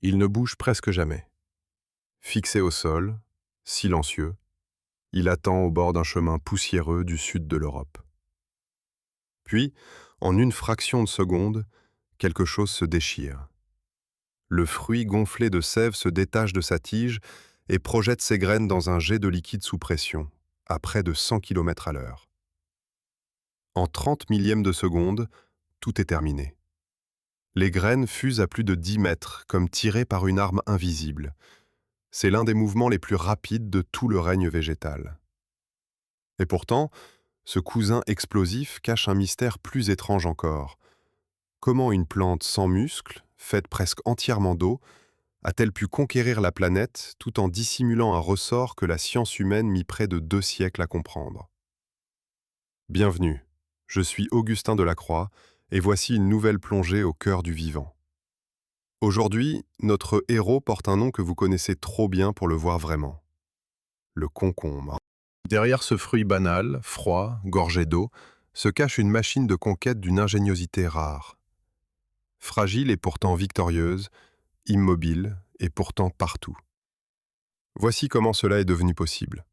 Il ne bouge presque jamais. Fixé au sol, silencieux, il attend au bord d'un chemin poussiéreux du sud de l'Europe. Puis, en une fraction de seconde, quelque chose se déchire. Le fruit gonflé de sève se détache de sa tige et projette ses graines dans un jet de liquide sous pression, à près de 100 km à l'heure. En 30 millièmes de seconde, tout est terminé. Les graines fusent à plus de 10 mètres, comme tirées par une arme invisible. C'est l'un des mouvements les plus rapides de tout le règne végétal. Et pourtant, ce cousin explosif cache un mystère plus étrange encore. Comment une plante sans muscles, faite presque entièrement d'eau, a-t-elle pu conquérir la planète tout en dissimulant un ressort que la science humaine mit près de 2 siècles à comprendre? Bienvenue, je suis Augustin Delacroix et voici une nouvelle plongée au cœur du vivant. Aujourd'hui, notre héros porte un nom que vous connaissez trop bien pour le voir vraiment. Le concombre. Derrière ce fruit banal, froid, gorgé d'eau, se cache une machine de conquête d'une ingéniosité rare. Fragile et pourtant victorieuse, immobile et pourtant partout. Voici comment cela est devenu possible.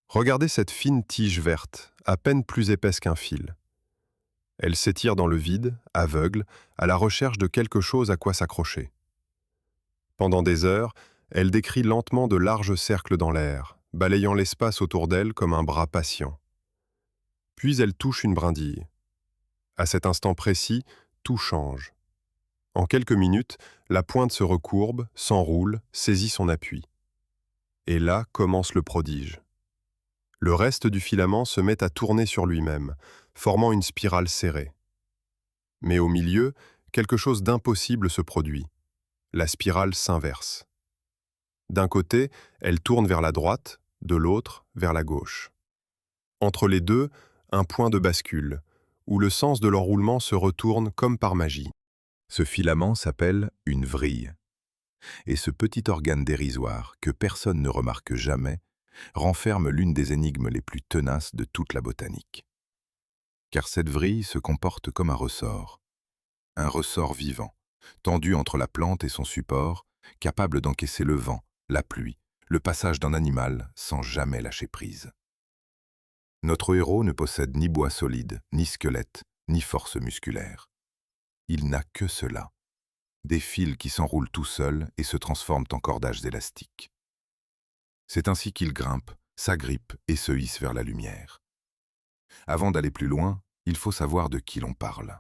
Regardez cette fine tige verte, à peine plus épaisse qu'un fil. Elle s'étire dans le vide, aveugle, à la recherche de quelque chose à quoi s'accrocher. Pendant des heures, elle décrit lentement de larges cercles dans l'air, balayant l'espace autour d'elle comme un bras patient. Puis elle touche une brindille. À cet instant précis, tout change. En quelques minutes, la pointe se recourbe, s'enroule, saisit son appui. Et là commence le prodige. Le reste du filament se met à tourner sur lui-même, formant une spirale serrée. Mais au milieu, quelque chose d'impossible se produit. La spirale s'inverse. D'un côté, elle tourne vers la droite, de l'autre, vers la gauche. Entre les deux, un point de bascule, où le sens de l'enroulement se retourne comme par magie. Ce filament s'appelle une vrille. Et ce petit organe dérisoire, que personne ne remarque jamais, renferme l'une des énigmes les plus tenaces de toute la botanique. Car cette vrille se comporte comme un ressort vivant, tendu entre la plante et son support, capable d'encaisser le vent, la pluie, le passage d'un animal sans jamais lâcher prise. Notre héros ne possède ni bois solide, ni squelette, ni force musculaire. Il n'a que cela, des fils qui s'enroulent tout seuls et se transforment en cordages élastiques. C'est ainsi qu'il grimpe, s'agrippe et se hisse vers la lumière. Avant d'aller plus loin, il faut savoir de qui l'on parle.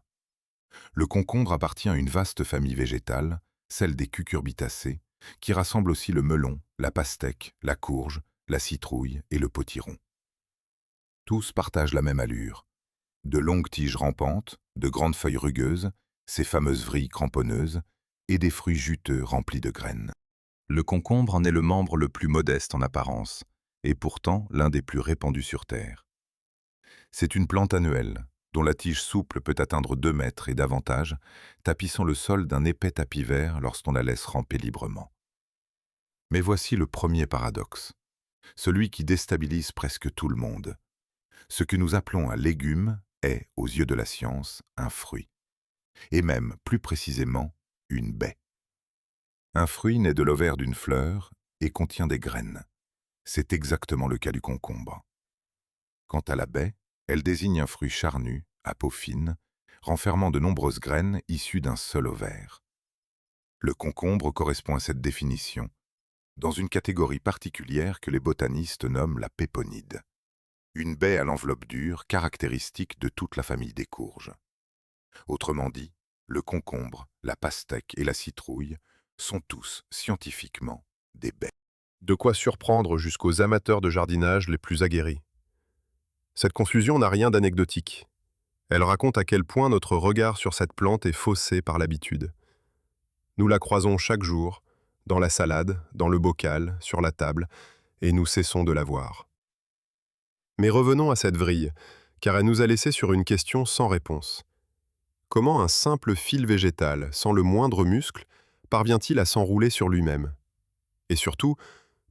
Le concombre appartient à une vaste famille végétale, celle des cucurbitacées, qui rassemble aussi le melon, la pastèque, la courge, la citrouille et le potiron. Tous partagent la même allure. De longues tiges rampantes, de grandes feuilles rugueuses, ces fameuses vrilles cramponneuses, et des fruits juteux remplis de graines. Le concombre en est le membre le plus modeste en apparence, et pourtant l'un des plus répandus sur Terre. C'est une plante annuelle, dont la tige souple peut atteindre 2 mètres et davantage, tapissant le sol d'un épais tapis vert lorsqu'on la laisse ramper librement. Mais voici le premier paradoxe, celui qui déstabilise presque tout le monde. Ce que nous appelons un légume est, aux yeux de la science, un fruit, et même, plus précisément, une baie. Un fruit naît de l'ovaire d'une fleur et contient des graines. C'est exactement le cas du concombre. Quant à la baie, elle désigne un fruit charnu, à peau fine, renfermant de nombreuses graines issues d'un seul ovaire. Le concombre correspond à cette définition, dans une catégorie particulière que les botanistes nomment la péponide. Une baie à l'enveloppe dure, caractéristique de toute la famille des courges. Autrement dit, le concombre, la pastèque et la citrouille sont tous, scientifiquement, des baies. De quoi surprendre jusqu'aux amateurs de jardinage les plus aguerris. Cette confusion n'a rien d'anecdotique. Elle raconte à quel point notre regard sur cette plante est faussé par l'habitude. Nous la croisons chaque jour, dans la salade, dans le bocal, sur la table, et nous cessons de la voir. Mais revenons à cette vrille, car elle nous a laissé sur une question sans réponse. Comment un simple fil végétal, sans le moindre muscle, parvient-il à s'enrouler sur lui-même? Et surtout,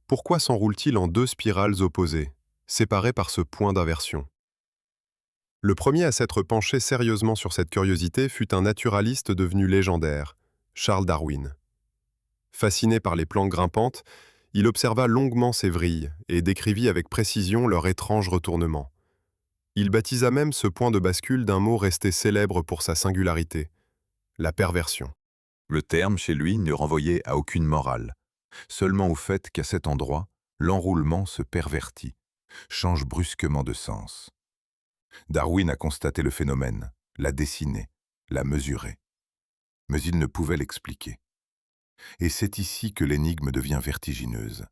pourquoi s'enroule-t-il en 2 spirales opposées, séparées par ce point d'inversion? Le premier à s'être penché sérieusement sur cette curiosité fut un naturaliste devenu légendaire, Charles Darwin. Fasciné par les plantes grimpantes, il observa longuement ces vrilles et décrivit avec précision leur étrange retournement. Il baptisa même ce point de bascule d'un mot resté célèbre pour sa singularité, la perversion. Le terme, chez lui, ne renvoyait à aucune morale, seulement au fait qu'à cet endroit, l'enroulement se pervertit, change brusquement de sens. Darwin a constaté le phénomène, l'a dessiné, l'a mesuré. Mais il ne pouvait l'expliquer. Et c'est ici que l'énigme devient vertigineuse.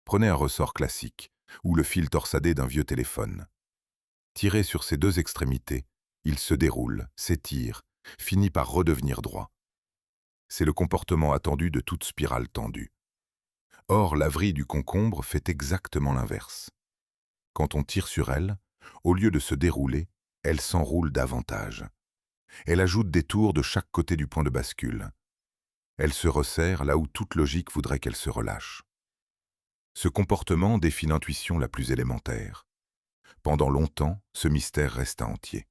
Prenez un ressort classique, ou le fil torsadé d'un vieux téléphone. Tiré sur ses deux extrémités, il se déroule, s'étire, finit par redevenir droit. C'est le comportement attendu de toute spirale tendue. Or, la vrille du concombre fait exactement l'inverse. Quand on tire sur elle, au lieu de se dérouler, elle s'enroule davantage. Elle ajoute des tours de chaque côté du point de bascule. Elle se resserre là où toute logique voudrait qu'elle se relâche. Ce comportement défie l'intuition la plus élémentaire. Pendant longtemps, ce mystère resta entier.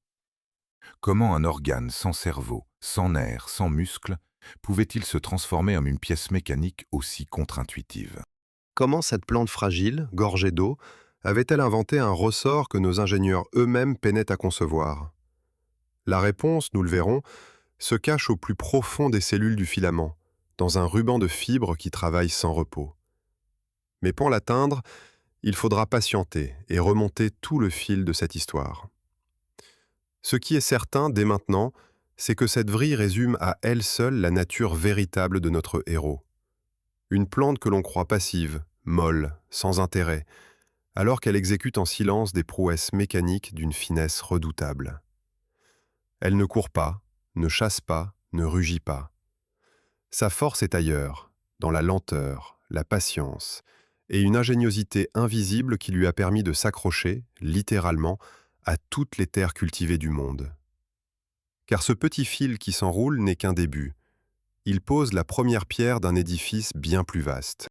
Comment un organe sans cerveau, sans nerfs, sans muscles, pouvait-il se transformer en une pièce mécanique aussi contre-intuitive? Comment cette plante fragile, gorgée d'eau, avait-elle inventé un ressort que nos ingénieurs eux-mêmes peinaient à concevoir? La réponse, nous le verrons, se cache au plus profond des cellules du filament, dans un ruban de fibres qui travaille sans repos. Mais pour l'atteindre, il faudra patienter et remonter tout le fil de cette histoire. Ce qui est certain dès maintenant, c'est que cette vrille résume à elle seule la nature véritable de notre héros. Une plante que l'on croit passive, molle, sans intérêt, alors qu'elle exécute en silence des prouesses mécaniques d'une finesse redoutable. Elle ne court pas, ne chasse pas, ne rugit pas. Sa force est ailleurs, dans la lenteur, la patience, et une ingéniosité invisible qui lui a permis de s'accrocher, littéralement, à toutes les terres cultivées du monde. Car ce petit fil qui s'enroule n'est qu'un début. Il pose la première pierre d'un édifice bien plus vaste.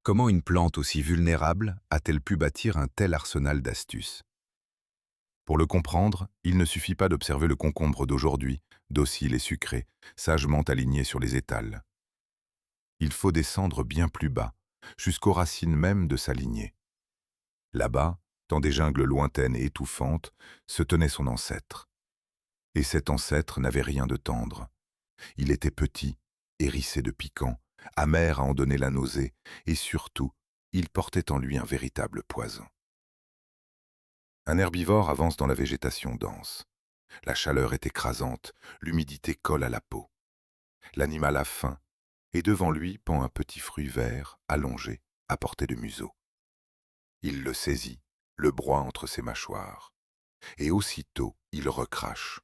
Comment une plante aussi vulnérable a-t-elle pu bâtir un tel arsenal d'astuces? Pour le comprendre, il ne suffit pas d'observer le concombre d'aujourd'hui, docile et sucré, sagement aligné sur les étals. Il faut descendre bien plus bas, jusqu'aux racines même de sa lignée. Là-bas, dans des jungles lointaines et étouffantes, se tenait son ancêtre. Et cet ancêtre n'avait rien de tendre. Il était petit, hérissé de piquant, amer à en donner la nausée, et surtout, il portait en lui un véritable poison. Un herbivore avance dans la végétation dense. La chaleur est écrasante, l'humidité colle à la peau. L'animal a faim, et devant lui pend un petit fruit vert, allongé, à portée de museau. Il le saisit, le broie entre ses mâchoires, et aussitôt il recrache.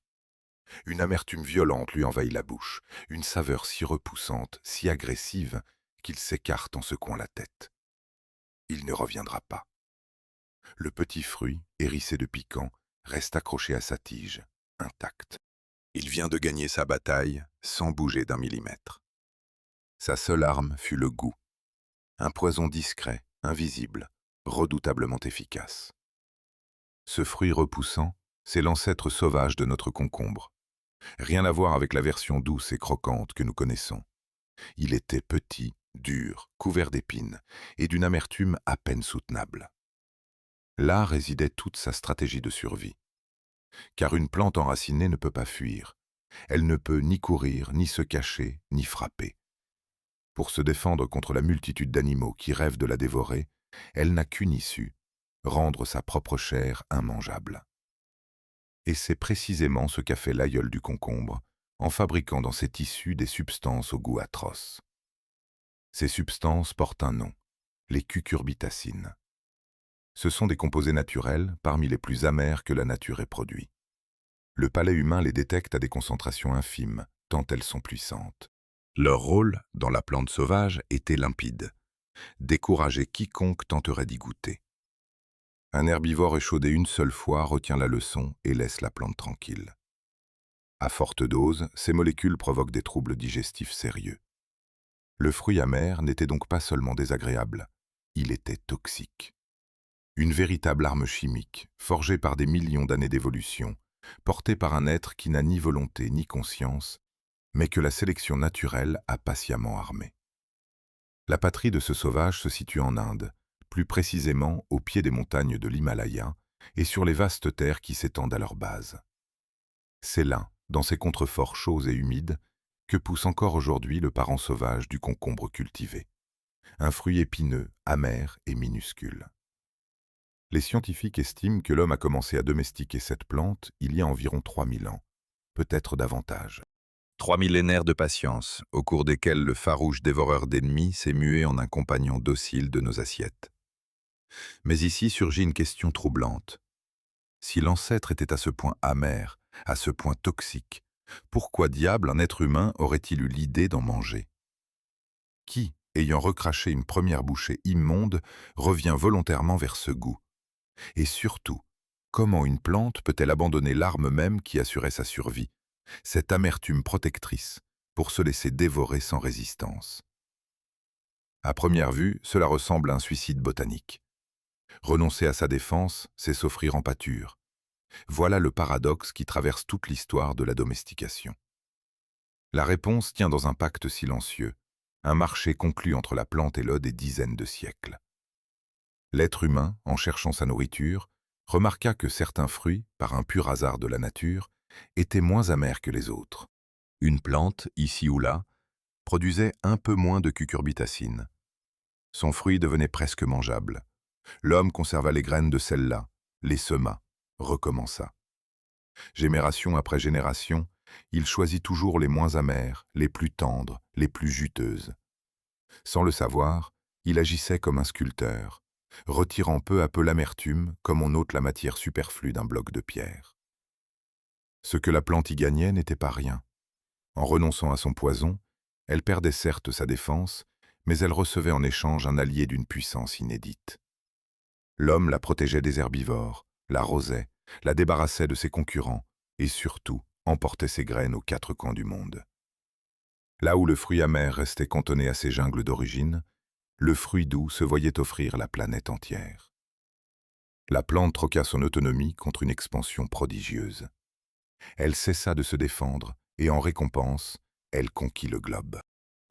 Une amertume violente lui envahit la bouche, une saveur si repoussante, si agressive, qu'il s'écarte en secouant la tête. Il ne reviendra pas. Le petit fruit, hérissé de piquant, reste accroché à sa tige, intact. Il vient de gagner sa bataille sans bouger d'un millimètre. Sa seule arme fut le goût. Un poison discret, invisible, redoutablement efficace. Ce fruit repoussant, c'est l'ancêtre sauvage de notre concombre. Rien à voir avec la version douce et croquante que nous connaissons. Il était petit, dur, couvert d'épines, et d'une amertume à peine soutenable. Là résidait toute sa stratégie de survie. Car une plante enracinée ne peut pas fuir. Elle ne peut ni courir, ni se cacher, ni frapper. Pour se défendre contre la multitude d'animaux qui rêvent de la dévorer, elle n'a qu'une issue, rendre sa propre chair immangeable. Et c'est précisément ce qu'a fait l'aïeul du concombre, en fabriquant dans ses tissus des substances au goût atroce. Ces substances portent un nom, les cucurbitacines. Ce sont des composés naturels parmi les plus amers que la nature ait produits. Le palais humain les détecte à des concentrations infimes, tant elles sont puissantes. Leur rôle, dans la plante sauvage, était limpide. Décourager quiconque tenterait d'y goûter. Un herbivore échaudé une seule fois retient la leçon et laisse la plante tranquille. À forte dose, ces molécules provoquent des troubles digestifs sérieux. Le fruit amer n'était donc pas seulement désagréable, il était toxique. Une véritable arme chimique, forgée par des millions d'années d'évolution, portée par un être qui n'a ni volonté ni conscience, mais que la sélection naturelle a patiemment armé. La patrie de ce sauvage se situe en Inde, plus précisément au pied des montagnes de l'Himalaya et sur les vastes terres qui s'étendent à leur base. C'est là, dans ces contreforts chauds et humides, que pousse encore aujourd'hui le parent sauvage du concombre cultivé. Un fruit épineux, amer et minuscule. Les scientifiques estiment que l'homme a commencé à domestiquer cette plante il y a environ 3000 ans, peut-être davantage. 3 millénaires de patience, au cours desquels le farouche dévoreur d'ennemis s'est mué en un compagnon docile de nos assiettes. Mais ici surgit une question troublante. Si l'ancêtre était à ce point amer, à ce point toxique, pourquoi diable un être humain aurait-il eu l'idée d'en manger? Qui, ayant recraché une première bouchée immonde, revient volontairement vers ce goût? Et surtout, comment une plante peut-elle abandonner l'arme même qui assurait sa survie, cette amertume protectrice, pour se laisser dévorer sans résistance? À première vue, cela ressemble à un suicide botanique. Renoncer à sa défense, c'est s'offrir en pâture. Voilà le paradoxe qui traverse toute l'histoire de la domestication. La réponse tient dans un pacte silencieux, un marché conclu entre la plante et l'homme des dizaines de siècles. L'être humain, en cherchant sa nourriture, remarqua que certains fruits, par un pur hasard de la nature, étaient moins amers que les autres. Une plante, ici ou là, produisait un peu moins de cucurbitacine. Son fruit devenait presque mangeable. L'homme conserva les graines de celle-là, les sema, recommença. Génération après génération, il choisit toujours les moins amères, les plus tendres, les plus juteuses. Sans le savoir, il agissait comme un sculpteur, retirant peu à peu l'amertume comme on ôte la matière superflue d'un bloc de pierre. Ce que la plante y gagnait n'était pas rien. En renonçant à son poison, elle perdait certes sa défense, mais elle recevait en échange un allié d'une puissance inédite. L'homme la protégeait des herbivores, l'arrosait, la débarrassait de ses concurrents et surtout emportait ses graines aux quatre coins du monde. Là où le fruit amer restait cantonné à ses jungles d'origine, le fruit doux se voyait offrir la planète entière. La plante troqua son autonomie contre une expansion prodigieuse. Elle cessa de se défendre et en récompense, elle conquit le globe.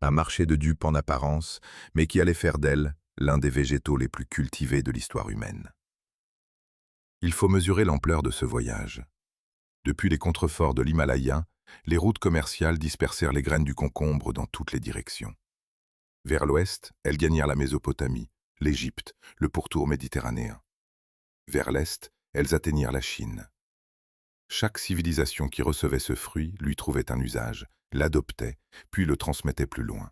Un marché de dupes en apparence, mais qui allait faire d'elle l'un des végétaux les plus cultivés de l'histoire humaine. Il faut mesurer l'ampleur de ce voyage. Depuis les contreforts de l'Himalaya, les routes commerciales dispersèrent les graines du concombre dans toutes les directions. Vers l'ouest, elles gagnèrent la Mésopotamie, l'Égypte, le pourtour méditerranéen. Vers l'est, elles atteignirent la Chine. Chaque civilisation qui recevait ce fruit lui trouvait un usage, l'adoptait, puis le transmettait plus loin.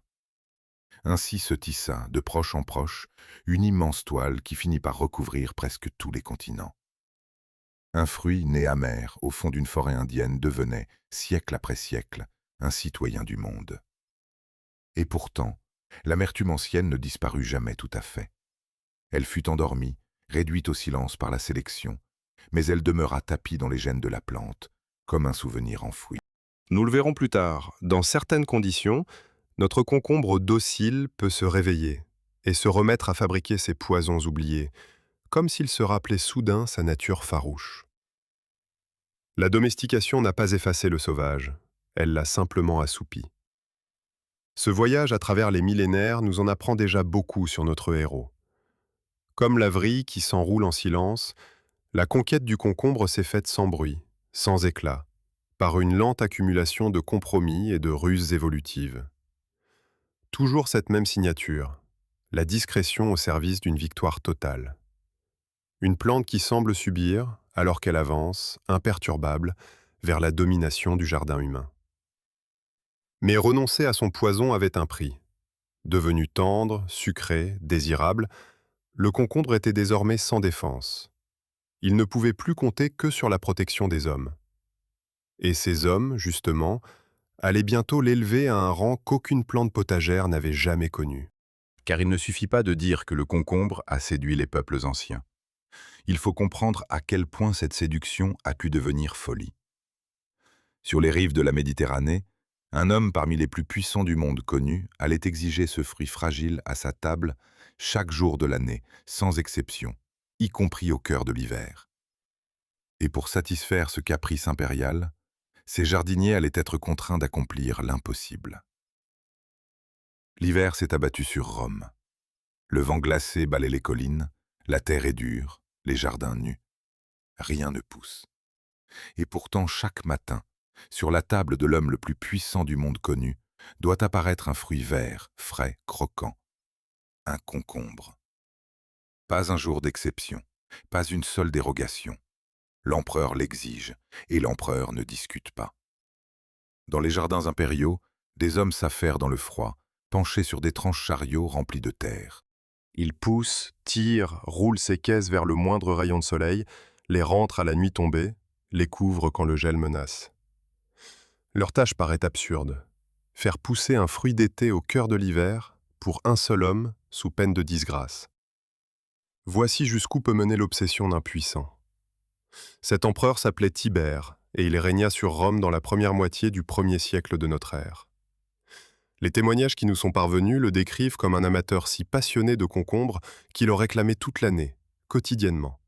Ainsi se tissa, de proche en proche, une immense toile qui finit par recouvrir presque tous les continents. Un fruit né amer au fond d'une forêt indienne devenait, siècle après siècle, un citoyen du monde. Et pourtant, l'amertume ancienne ne disparut jamais tout à fait. Elle fut endormie, réduite au silence par la sélection, mais elle demeura tapie dans les gènes de la plante, comme un souvenir enfoui. Nous le verrons plus tard, dans certaines conditions, notre concombre docile peut se réveiller et se remettre à fabriquer ses poisons oubliés, comme s'il se rappelait soudain sa nature farouche. La domestication n'a pas effacé le sauvage, elle l'a simplement assoupi. Ce voyage à travers les millénaires nous en apprend déjà beaucoup sur notre héros. Comme la vrille qui s'enroule en silence, la conquête du concombre s'est faite sans bruit, sans éclat, par une lente accumulation de compromis et de ruses évolutives. Toujours cette même signature, la discrétion au service d'une victoire totale. Une plante qui semble subir, alors qu'elle avance, imperturbable, vers la domination du jardin humain. Mais renoncer à son poison avait un prix. Devenu tendre, sucré, désirable, le concombre était désormais sans défense. Il ne pouvait plus compter que sur la protection des hommes. Et ces hommes, justement, allaient bientôt l'élever à un rang qu'aucune plante potagère n'avait jamais connu. Car il ne suffit pas de dire que le concombre a séduit les peuples anciens. Il faut comprendre à quel point cette séduction a pu devenir folie. Sur les rives de la Méditerranée, un homme parmi les plus puissants du monde connu allait exiger ce fruit fragile à sa table chaque jour de l'année, sans exception, y compris au cœur de l'hiver. Et pour satisfaire ce caprice impérial, ces jardiniers allaient être contraints d'accomplir l'impossible. L'hiver s'est abattu sur Rome. Le vent glacé balaie les collines, la terre est dure, les jardins nus. Rien ne pousse. Et pourtant, chaque matin, sur la table de l'homme le plus puissant du monde connu, doit apparaître un fruit vert, frais, croquant. Un concombre. Pas un jour d'exception, pas une seule dérogation. L'empereur l'exige, et l'empereur ne discute pas. Dans les jardins impériaux, des hommes s'affairent dans le froid, penchés sur d'étranges chariots remplis de terre. Il pousse, tire, roule ses caisses vers le moindre rayon de soleil, les rentre à la nuit tombée, les couvre quand le gel menace. Leur tâche paraît absurde. Faire pousser un fruit d'été au cœur de l'hiver pour un seul homme sous peine de disgrâce. Voici jusqu'où peut mener l'obsession d'un puissant. Cet empereur s'appelait Tibère et il régna sur Rome dans la première moitié du 1er siècle de notre ère. Les témoignages qui nous sont parvenus le décrivent comme un amateur si passionné de concombres qu'il en réclamait toute l'année, quotidiennement.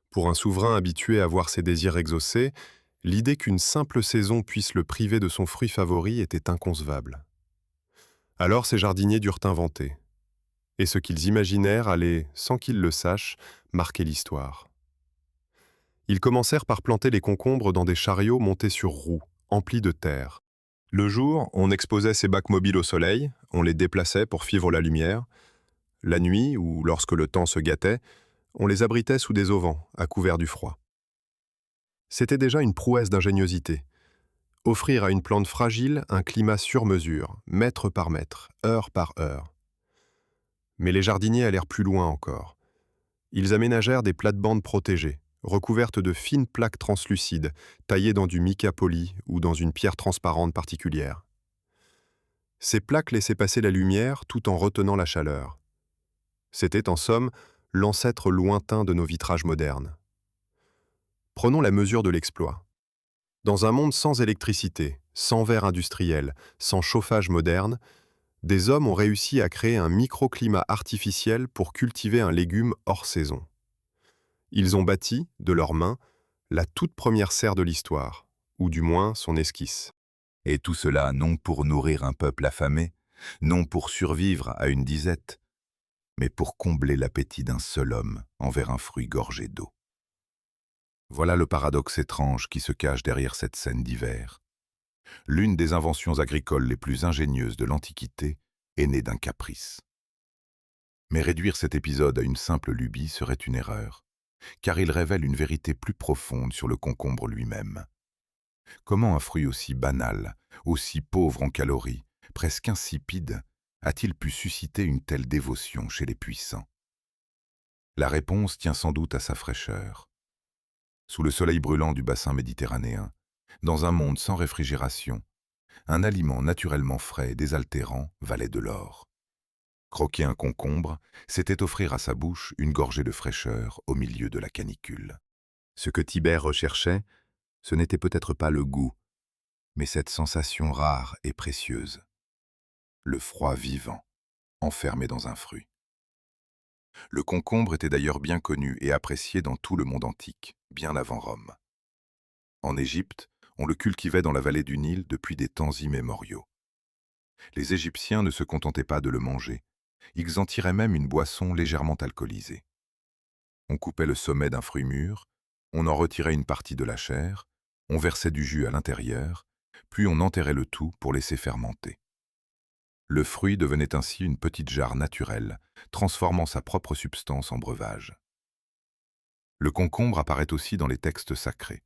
Pour un souverain habitué à voir ses désirs exaucés, l'idée qu'une simple saison puisse le priver de son fruit favori était inconcevable. Alors ces jardiniers durent inventer. Et ce qu'ils imaginèrent allait, sans qu'ils le sachent, marquer l'histoire. Ils commencèrent par planter les concombres dans des chariots montés sur roues, emplis de terre. Le jour, on exposait ces bacs mobiles au soleil, on les déplaçait pour suivre la lumière. La nuit, ou lorsque le temps se gâtait, on les abritait sous des auvents, à couvert du froid. C'était déjà une prouesse d'ingéniosité. Offrir à une plante fragile un climat sur mesure, mètre par mètre, heure par heure. Mais les jardiniers allèrent plus loin encore. Ils aménagèrent des plates-bandes protégées, recouvertes de fines plaques translucides, taillées dans du mica poli ou dans une pierre transparente particulière. Ces plaques laissaient passer la lumière tout en retenant la chaleur. C'était, en somme, l'ancêtre lointain de nos vitrages modernes. Prenons la mesure de l'exploit. Dans un monde sans électricité, sans verre industriel, sans chauffage moderne, des hommes ont réussi à créer un microclimat artificiel pour cultiver un légume hors saison. Ils ont bâti, de leurs mains, la toute première serre de l'histoire, ou du moins son esquisse. Et tout cela non pour nourrir un peuple affamé, non pour survivre à une disette, mais pour combler l'appétit d'un seul homme envers un fruit gorgé d'eau. Voilà le paradoxe étrange qui se cache derrière cette scène d'hiver. L'une des inventions agricoles les plus ingénieuses de l'Antiquité est née d'un caprice. Mais réduire cet épisode à une simple lubie serait une erreur, car il révèle une vérité plus profonde sur le concombre lui-même. Comment un fruit aussi banal, aussi pauvre en calories, presque insipide, a-t-il pu susciter une telle dévotion chez les puissants? La réponse tient sans doute à sa fraîcheur. Sous le soleil brûlant du bassin méditerranéen, dans un monde sans réfrigération, un aliment naturellement frais et désaltérant valait de l'or. Croquer un concombre, c'était offrir à sa bouche une gorgée de fraîcheur au milieu de la canicule. Ce que Tibère recherchait, ce n'était peut-être pas le goût, mais cette sensation rare et précieuse. Le froid vivant, enfermé dans un fruit. Le concombre était d'ailleurs bien connu et apprécié dans tout le monde antique, bien avant Rome. En Égypte, on le cultivait dans la vallée du Nil depuis des temps immémoriaux. Les Égyptiens ne se contentaient pas de le manger, ils en tiraient même une boisson légèrement alcoolisée. On coupait le sommet d'un fruit mûr, on en retirait une partie de la chair, on versait du jus à l'intérieur, puis on enterrait le tout pour laisser fermenter. Le fruit devenait ainsi une petite jarre naturelle, transformant sa propre substance en breuvage. Le concombre apparaît aussi dans les textes sacrés.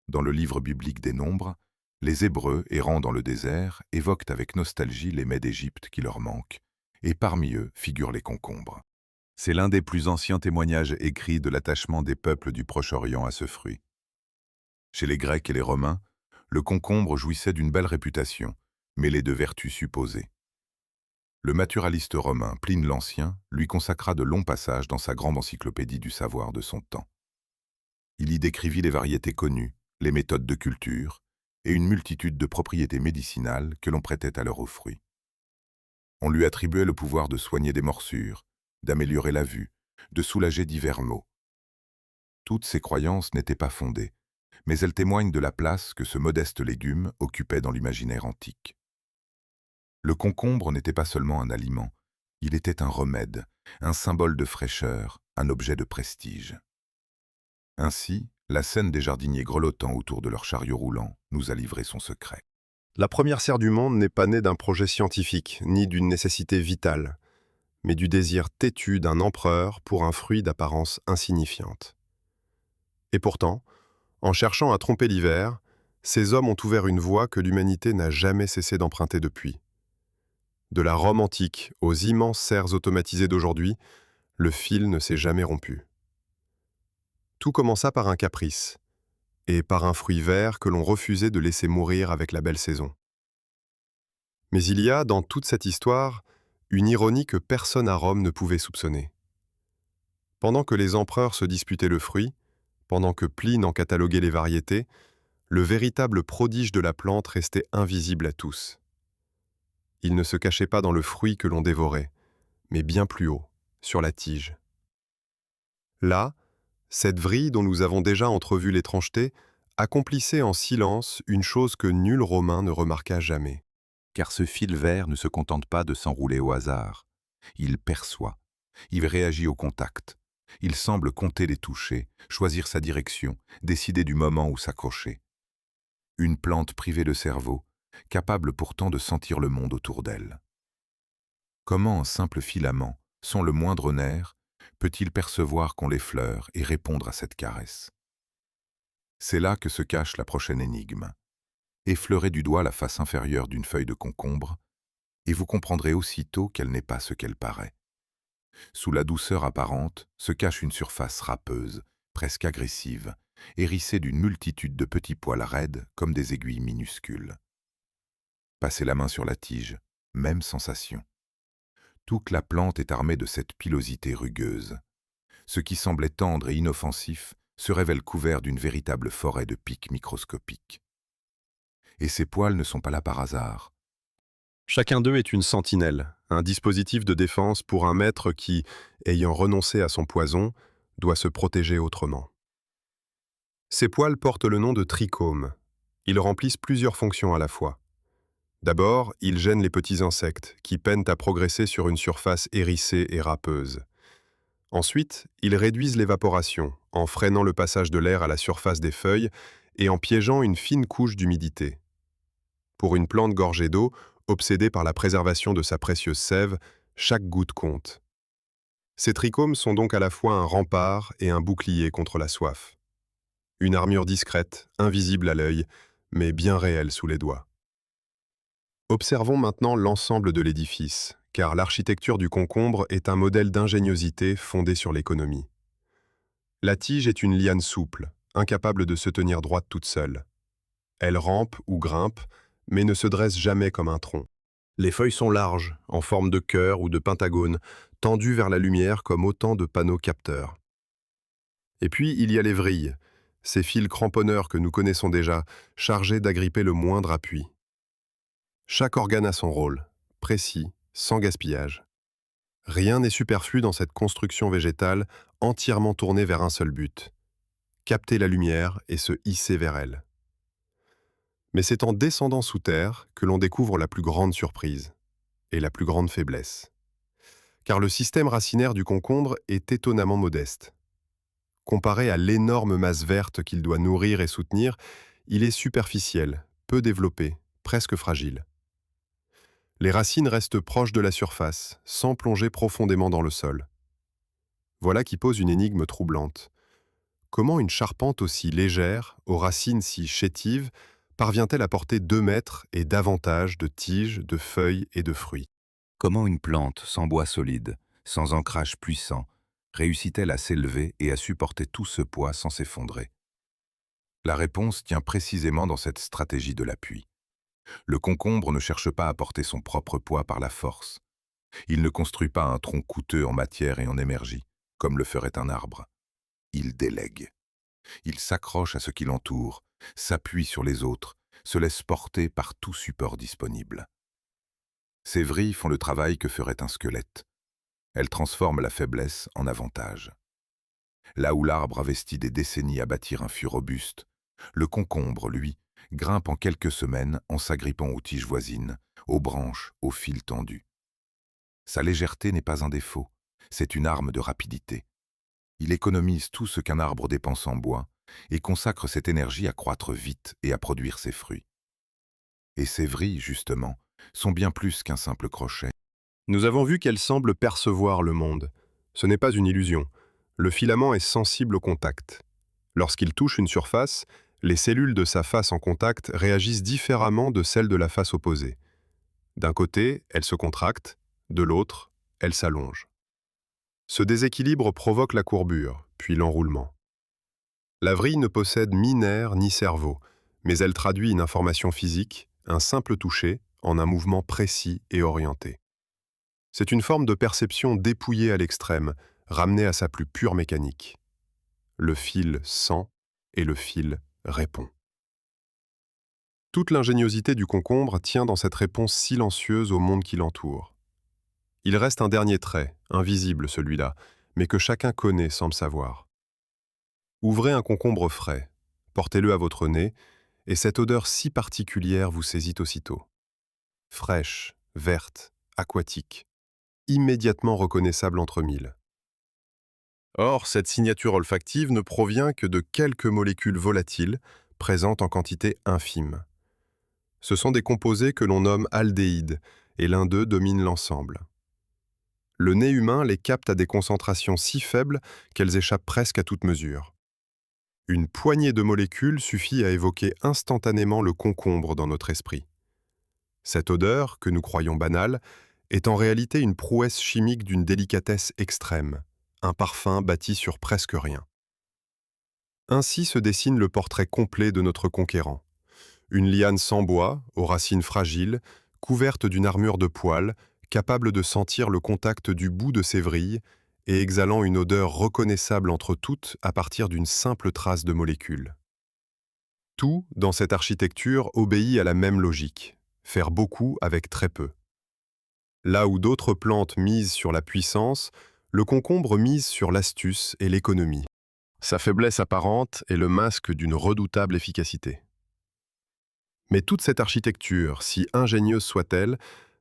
Dans le livre biblique des Nombres, les Hébreux, errant dans le désert, évoquent avec nostalgie les mets d'Égypte qui leur manquent, et parmi eux figurent les concombres. C'est l'un des plus anciens témoignages écrits de l'attachement des peuples du Proche-Orient à ce fruit. Chez les Grecs et les Romains, le concombre jouissait d'une belle réputation, mêlée de vertus supposées. Le naturaliste romain Pline l'Ancien lui consacra de longs passages dans sa grande encyclopédie du savoir de son temps. Il y décrivit les variétés connues, les méthodes de culture et une multitude de propriétés médicinales que l'on prêtait alors aux fruits. On lui attribuait le pouvoir de soigner des morsures, d'améliorer la vue, de soulager divers maux. Toutes ces croyances n'étaient pas fondées, mais elles témoignent de la place que ce modeste légume occupait dans l'imaginaire antique. Le concombre n'était pas seulement un aliment, il était un remède, un symbole de fraîcheur, un objet de prestige. Ainsi, la scène des jardiniers grelottant autour de leur chariot roulant nous a livré son secret. La première serre du monde n'est pas née d'un projet scientifique, ni d'une nécessité vitale, mais du désir têtu d'un empereur pour un fruit d'apparence insignifiante. Et pourtant, en cherchant à tromper l'hiver, ces hommes ont ouvert une voie que l'humanité n'a jamais cessé d'emprunter depuis. De la Rome antique aux immenses serres automatisées d'aujourd'hui, le fil ne s'est jamais rompu. Tout commença par un caprice, et par un fruit vert que l'on refusait de laisser mourir avec la belle saison. Mais il y a, dans toute cette histoire, une ironie que personne à Rome ne pouvait soupçonner. Pendant que les empereurs se disputaient le fruit, pendant que Pline en cataloguait les variétés, le véritable prodige de la plante restait invisible à tous. Il ne se cachait pas dans le fruit que l'on dévorait, mais bien plus haut, sur la tige. Là, cette vrille dont nous avons déjà entrevu l'étrangeté accomplissait en silence une chose que nul Romain ne remarqua jamais. Car ce fil vert ne se contente pas de s'enrouler au hasard. Il perçoit, il réagit au contact. Il semble compter les touchés, choisir sa direction, décider du moment où s'accrocher. Une plante privée de cerveau, capable pourtant de sentir le monde autour d'elle. Comment un simple filament, sans le moindre nerf, peut-il percevoir qu'on l'effleure et répondre à cette caresse? C'est là que se cache la prochaine énigme. Effleurez du doigt la face inférieure d'une feuille de concombre, et vous comprendrez aussitôt qu'elle n'est pas ce qu'elle paraît. Sous la douceur apparente se cache une surface râpeuse, presque agressive, hérissée d'une multitude de petits poils raides comme des aiguilles minuscules. Passez la main sur la tige, même sensation. Toute la plante est armée de cette pilosité rugueuse. Ce qui semblait tendre et inoffensif se révèle couvert d'une véritable forêt de pics microscopiques. Et ces poils ne sont pas là par hasard. Chacun d'eux est une sentinelle, un dispositif de défense pour un maître qui, ayant renoncé à son poison, doit se protéger autrement. Ces poils portent le nom de trichomes. Ils remplissent plusieurs fonctions à la fois. D'abord, ils gênent les petits insectes, qui peinent à progresser sur une surface hérissée et râpeuse. Ensuite, ils réduisent l'évaporation, en freinant le passage de l'air à la surface des feuilles et en piégeant une fine couche d'humidité. Pour une plante gorgée d'eau, obsédée par la préservation de sa précieuse sève, chaque goutte compte. Ces trichomes sont donc à la fois un rempart et un bouclier contre la soif. Une armure discrète, invisible à l'œil, mais bien réelle sous les doigts. Observons maintenant l'ensemble de l'édifice, car l'architecture du concombre est un modèle d'ingéniosité fondé sur l'économie. La tige est une liane souple, incapable de se tenir droite toute seule. Elle rampe ou grimpe, mais ne se dresse jamais comme un tronc. Les feuilles sont larges, en forme de cœur ou de pentagone, tendues vers la lumière comme autant de panneaux capteurs. Et puis, il y a les vrilles, ces fils cramponneurs que nous connaissons déjà, chargés d'agripper le moindre appui. Chaque organe a son rôle, précis, sans gaspillage. Rien n'est superflu dans cette construction végétale entièrement tournée vers un seul but, capter la lumière et se hisser vers elle. Mais c'est en descendant sous terre que l'on découvre la plus grande surprise et la plus grande faiblesse. Car le système racinaire du concombre est étonnamment modeste. Comparé à l'énorme masse verte qu'il doit nourrir et soutenir, il est superficiel, peu développé, presque fragile. Les racines restent proches de la surface, sans plonger profondément dans le sol. Voilà qui pose une énigme troublante. Comment une charpente aussi légère, aux racines si chétives, parvient-elle à porter 2 mètres et davantage de tiges, de feuilles et de fruits? Comment une plante sans bois solide, sans ancrage puissant, réussit-elle à s'élever et à supporter tout ce poids sans s'effondrer? La réponse tient précisément dans cette stratégie de l'appui. Le concombre ne cherche pas à porter son propre poids par la force. Il ne construit pas un tronc coûteux en matière et en énergie, comme le ferait un arbre. Il délègue. Il s'accroche à ce qui l'entoure, s'appuie sur les autres, se laisse porter par tout support disponible. Ces vrilles font le travail que ferait un squelette. Elles transforment la faiblesse en avantage. Là où l'arbre investit des décennies à bâtir un fût robuste, le concombre, lui, grimpe en quelques semaines en s'agrippant aux tiges voisines, aux branches, aux fils tendus. Sa légèreté n'est pas un défaut, c'est une arme de rapidité. Il économise tout ce qu'un arbre dépense en bois et consacre cette énergie à croître vite et à produire ses fruits. Et ces vrilles, justement, sont bien plus qu'un simple crochet. Nous avons vu qu'elle semble percevoir le monde. Ce n'est pas une illusion. Le filament est sensible au contact. Lorsqu'il touche une surface, les cellules de sa face en contact réagissent différemment de celles de la face opposée. D'un côté, elles se contractent, de l'autre, elles s'allongent. Ce déséquilibre provoque la courbure, puis l'enroulement. La vrille ne possède ni nerfs ni cerveau, mais elle traduit une information physique, un simple toucher, en un mouvement précis et orienté. C'est une forme de perception dépouillée à l'extrême, ramenée à sa plus pure mécanique. Le fil sent et le fil répond. Toute l'ingéniosité du concombre tient dans cette réponse silencieuse au monde qui l'entoure. Il reste un dernier trait, invisible celui-là, mais que chacun connaît sans le savoir. Ouvrez un concombre frais, portez-le à votre nez, et cette odeur si particulière vous saisit aussitôt. Fraîche, verte, aquatique, immédiatement reconnaissable entre mille. Or, cette signature olfactive ne provient que de quelques molécules volatiles, présentes en quantité infime. Ce sont des composés que l'on nomme aldéhydes, et l'un d'eux domine l'ensemble. Le nez humain les capte à des concentrations si faibles qu'elles échappent presque à toute mesure. Une poignée de molécules suffit à évoquer instantanément le concombre dans notre esprit. Cette odeur, que nous croyons banale, est en réalité une prouesse chimique d'une délicatesse extrême, un parfum bâti sur presque rien. Ainsi se dessine le portrait complet de notre conquérant. Une liane sans bois, aux racines fragiles, couverte d'une armure de poils, capable de sentir le contact du bout de ses vrilles et exhalant une odeur reconnaissable entre toutes à partir d'une simple trace de molécules. Tout, dans cette architecture, obéit à la même logique, faire beaucoup avec très peu. Là où d'autres plantes misent sur la puissance, le concombre mise sur l'astuce et l'économie. Sa faiblesse apparente est le masque d'une redoutable efficacité. Mais toute cette architecture, si ingénieuse soit-elle,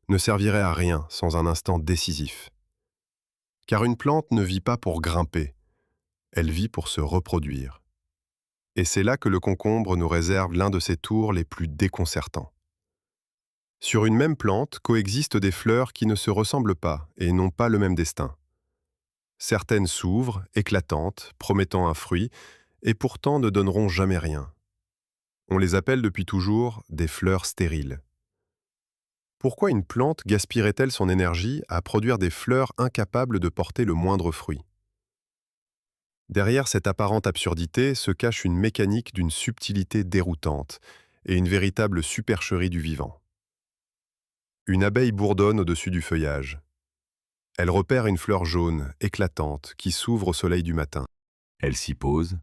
ne servirait à rien sans un instant décisif. Car une plante ne vit pas pour grimper, elle vit pour se reproduire. Et c'est là que le concombre nous réserve l'un de ses tours les plus déconcertants. Sur une même plante coexistent des fleurs qui ne se ressemblent pas et n'ont pas le même destin. Certaines s'ouvrent, éclatantes, promettant un fruit, et pourtant ne donneront jamais rien. On les appelle depuis toujours des fleurs stériles. Pourquoi une plante gaspillerait-elle son énergie à produire des fleurs incapables de porter le moindre fruit? Derrière cette apparente absurdité se cache une mécanique d'une subtilité déroutante et une véritable supercherie du vivant. Une abeille bourdonne au-dessus du feuillage. Elle repère une fleur jaune, éclatante, qui s'ouvre au soleil du matin. Elle s'y pose,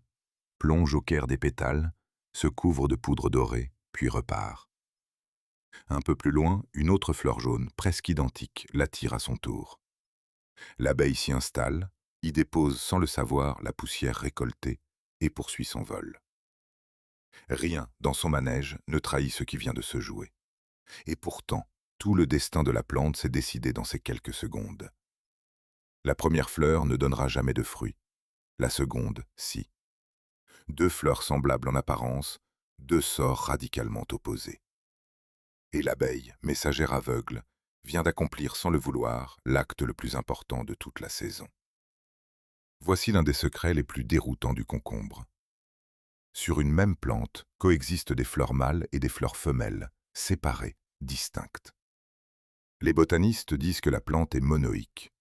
plonge au caire des pétales, se couvre de poudre dorée, puis repart. Un peu plus loin, une autre fleur jaune, presque identique, l'attire à son tour. L'abeille s'y installe, y dépose sans le savoir la poussière récoltée et poursuit son vol. Rien dans son manège ne trahit ce qui vient de se jouer. Et pourtant, tout le destin de la plante s'est décidé dans ces quelques secondes. La première fleur ne donnera jamais de fruits. La seconde, si. Deux fleurs semblables en apparence, deux sorts radicalement opposés. Et l'abeille, messagère aveugle, vient d'accomplir sans le vouloir l'acte le plus important de toute la saison. Voici l'un des secrets les plus déroutants du concombre. Sur une même plante coexistent des fleurs mâles et des fleurs femelles, séparées, distinctes. Les botanistes disent que la plante est monoïque,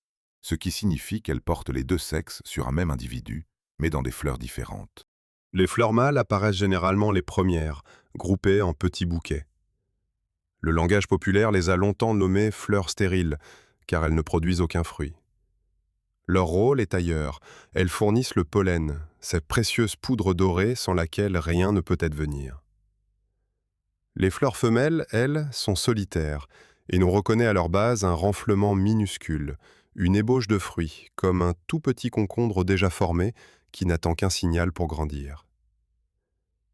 ce qui signifie qu'elle porte les deux sexes sur un même individu, mais dans des fleurs différentes. Les fleurs mâles apparaissent généralement les premières, groupées en petits bouquets. Le langage populaire les a longtemps nommées fleurs stériles, car elles ne produisent aucun fruit. Leur rôle est ailleurs, elles fournissent le pollen, cette précieuse poudre dorée sans laquelle rien ne peut advenir. Les fleurs femelles, elles, sont solitaires, et l'on reconnaît à leur base un renflement minuscule, une ébauche de fruit, comme un tout petit concombre déjà formé qui n'attend qu'un signal pour grandir.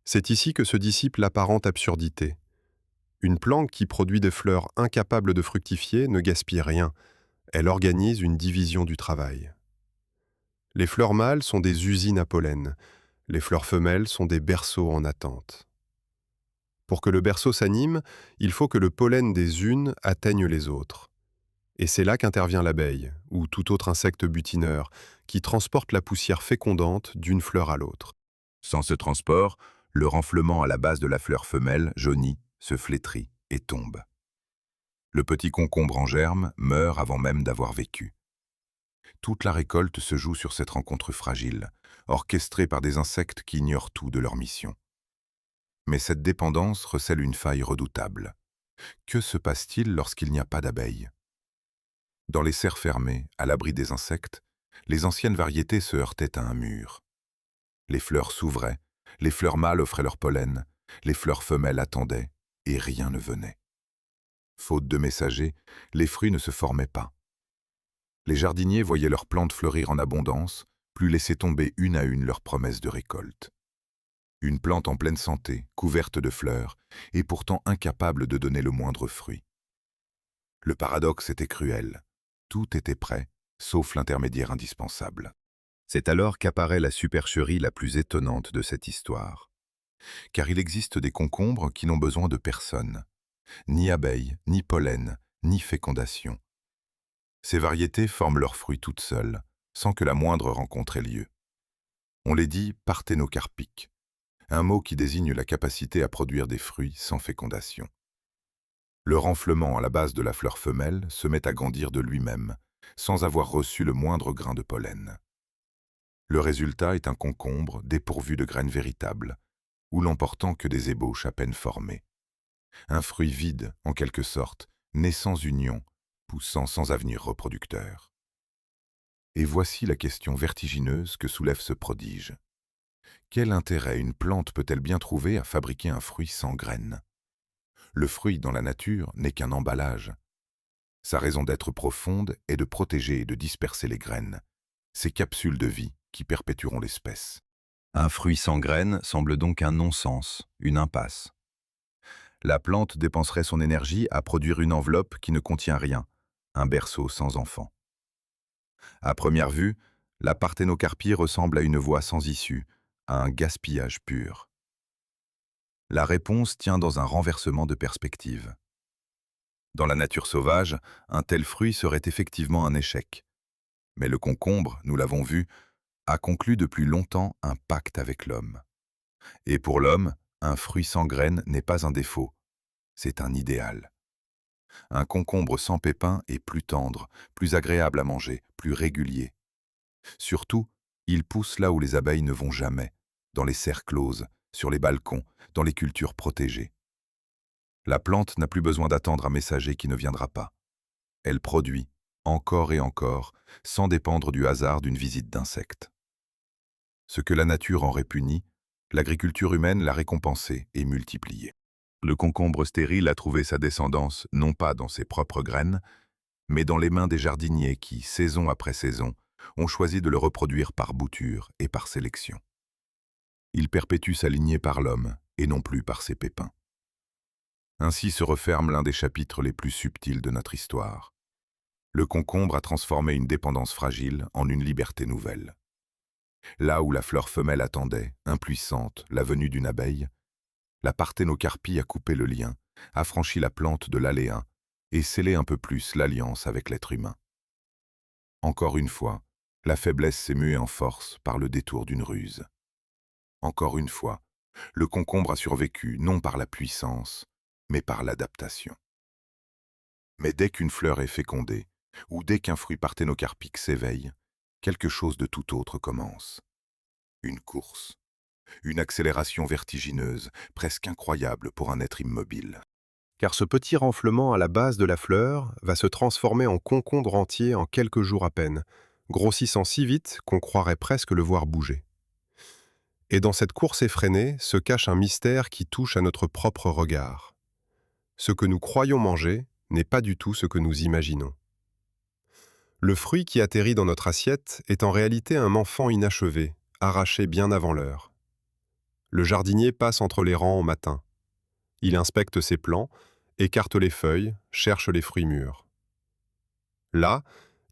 C'est ici que se dissipe l'apparente absurdité. Une plante qui produit des fleurs incapables de fructifier ne gaspille rien. Elle organise une division du travail. Les fleurs mâles sont des usines à pollen. Les fleurs femelles sont des berceaux en attente. Pour que le berceau s'anime, il faut que le pollen des unes atteigne les autres. Et c'est là qu'intervient l'abeille, ou tout autre insecte butineur, qui transporte la poussière fécondante d'une fleur à l'autre. Sans ce transport, le renflement à la base de la fleur femelle jaunit, se flétrit et tombe. Le petit concombre en germe meurt avant même d'avoir vécu. Toute la récolte se joue sur cette rencontre fragile, orchestrée par des insectes qui ignorent tout de leur mission. Mais cette dépendance recèle une faille redoutable. Que se passe-t-il lorsqu'il n'y a pas d'abeilles? Dans les serres fermées, à l'abri des insectes, les anciennes variétés se heurtaient à un mur. Les fleurs s'ouvraient, les fleurs mâles offraient leur pollen, les fleurs femelles attendaient, et rien ne venait. Faute de messagers, les fruits ne se formaient pas. Les jardiniers voyaient leurs plantes fleurir en abondance, plus laisser tomber une à une leurs promesses de récolte. Une plante en pleine santé, couverte de fleurs, et pourtant incapable de donner le moindre fruit. Le paradoxe était cruel. Tout était prêt, sauf l'intermédiaire indispensable. C'est alors qu'apparaît la supercherie la plus étonnante de cette histoire. Car il existe des concombres qui n'ont besoin de personne. Ni abeilles, ni pollen, ni fécondation. Ces variétés forment leurs fruits toutes seules, sans que la moindre rencontre ait lieu. On les dit parthénocarpiques, un mot qui désigne la capacité à produire des fruits sans fécondation. Le renflement à la base de la fleur femelle se met à grandir de lui-même, sans avoir reçu le moindre grain de pollen. Le résultat est un concombre dépourvu de graines véritables, ou n'emportant que des ébauches à peine formées. Un fruit vide, en quelque sorte, né sans union, poussant sans avenir reproducteur. Et voici la question vertigineuse que soulève ce prodige. Quel intérêt une plante peut-elle bien trouver à fabriquer un fruit sans graines? Le fruit, dans la nature, n'est qu'un emballage. Sa raison d'être profonde est de protéger et de disperser les graines, ces capsules de vie qui perpétueront l'espèce. Un fruit sans graines semble donc un non-sens, une impasse. La plante dépenserait son énergie à produire une enveloppe qui ne contient rien, un berceau sans enfant. À première vue, la parthénocarpie ressemble à une voie sans issue, à un gaspillage pur. La réponse tient dans un renversement de perspective. Dans la nature sauvage, un tel fruit serait effectivement un échec. Mais le concombre, nous l'avons vu, a conclu depuis longtemps un pacte avec l'homme. Et pour l'homme, un fruit sans graines n'est pas un défaut, c'est un idéal. Un concombre sans pépins est plus tendre, plus agréable à manger, plus régulier. Surtout, il pousse là où les abeilles ne vont jamais, dans les serres closes, sur les balcons, dans les cultures protégées. La plante n'a plus besoin d'attendre un messager qui ne viendra pas. Elle produit, encore et encore, sans dépendre du hasard d'une visite d'insectes. Ce que la nature aurait puni, l'agriculture humaine l'a récompensé et multiplié. Le concombre stérile a trouvé sa descendance non pas dans ses propres graines, mais dans les mains des jardiniers qui, saison après saison, ont choisi de le reproduire par bouture et par sélection. Il perpétue sa lignée par l'homme et non plus par ses pépins. Ainsi se referme l'un des chapitres les plus subtils de notre histoire. Le concombre a transformé une dépendance fragile en une liberté nouvelle. Là où la fleur femelle attendait, impuissante, la venue d'une abeille, la parthénocarpie a coupé le lien, a franchi la plante de l'aléin et scellé un peu plus l'alliance avec l'être humain. Encore une fois, la faiblesse s'est muée en force par le détour d'une ruse. Encore une fois, le concombre a survécu non par la puissance, mais par l'adaptation. Mais dès qu'une fleur est fécondée, ou dès qu'un fruit parthénocarpique s'éveille, quelque chose de tout autre commence. Une course. Une accélération vertigineuse, presque incroyable pour un être immobile. Car ce petit renflement à la base de la fleur va se transformer en concombre entier en quelques jours à peine, grossissant si vite qu'on croirait presque le voir bouger. Et dans cette course effrénée se cache un mystère qui touche à notre propre regard. Ce que nous croyons manger n'est pas du tout ce que nous imaginons. Le fruit qui atterrit dans notre assiette est en réalité un enfant inachevé, arraché bien avant l'heure. Le jardinier passe entre les rangs au matin. Il inspecte ses plants, écarte les feuilles, cherche les fruits mûrs. Là,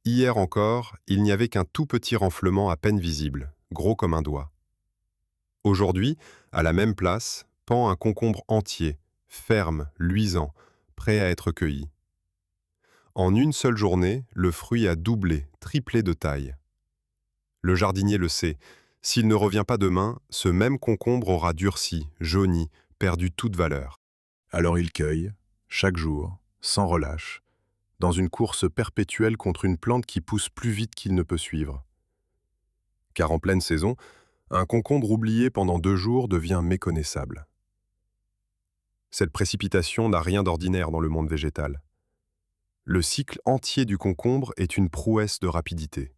hier encore, il n'y avait qu'un tout petit renflement à peine visible, gros comme un doigt. Aujourd'hui, à la même place, pend un concombre entier, ferme, luisant, prêt à être cueilli. En une seule journée, le fruit a doublé, triplé de taille. Le jardinier le sait, s'il ne revient pas demain, ce même concombre aura durci, jauni, perdu toute valeur. Alors il cueille, chaque jour, sans relâche, dans une course perpétuelle contre une plante qui pousse plus vite qu'il ne peut suivre. Car en pleine saison, un concombre oublié pendant 2 jours devient méconnaissable. Cette précipitation n'a rien d'ordinaire dans le monde végétal. Le cycle entier du concombre est une prouesse de rapidité.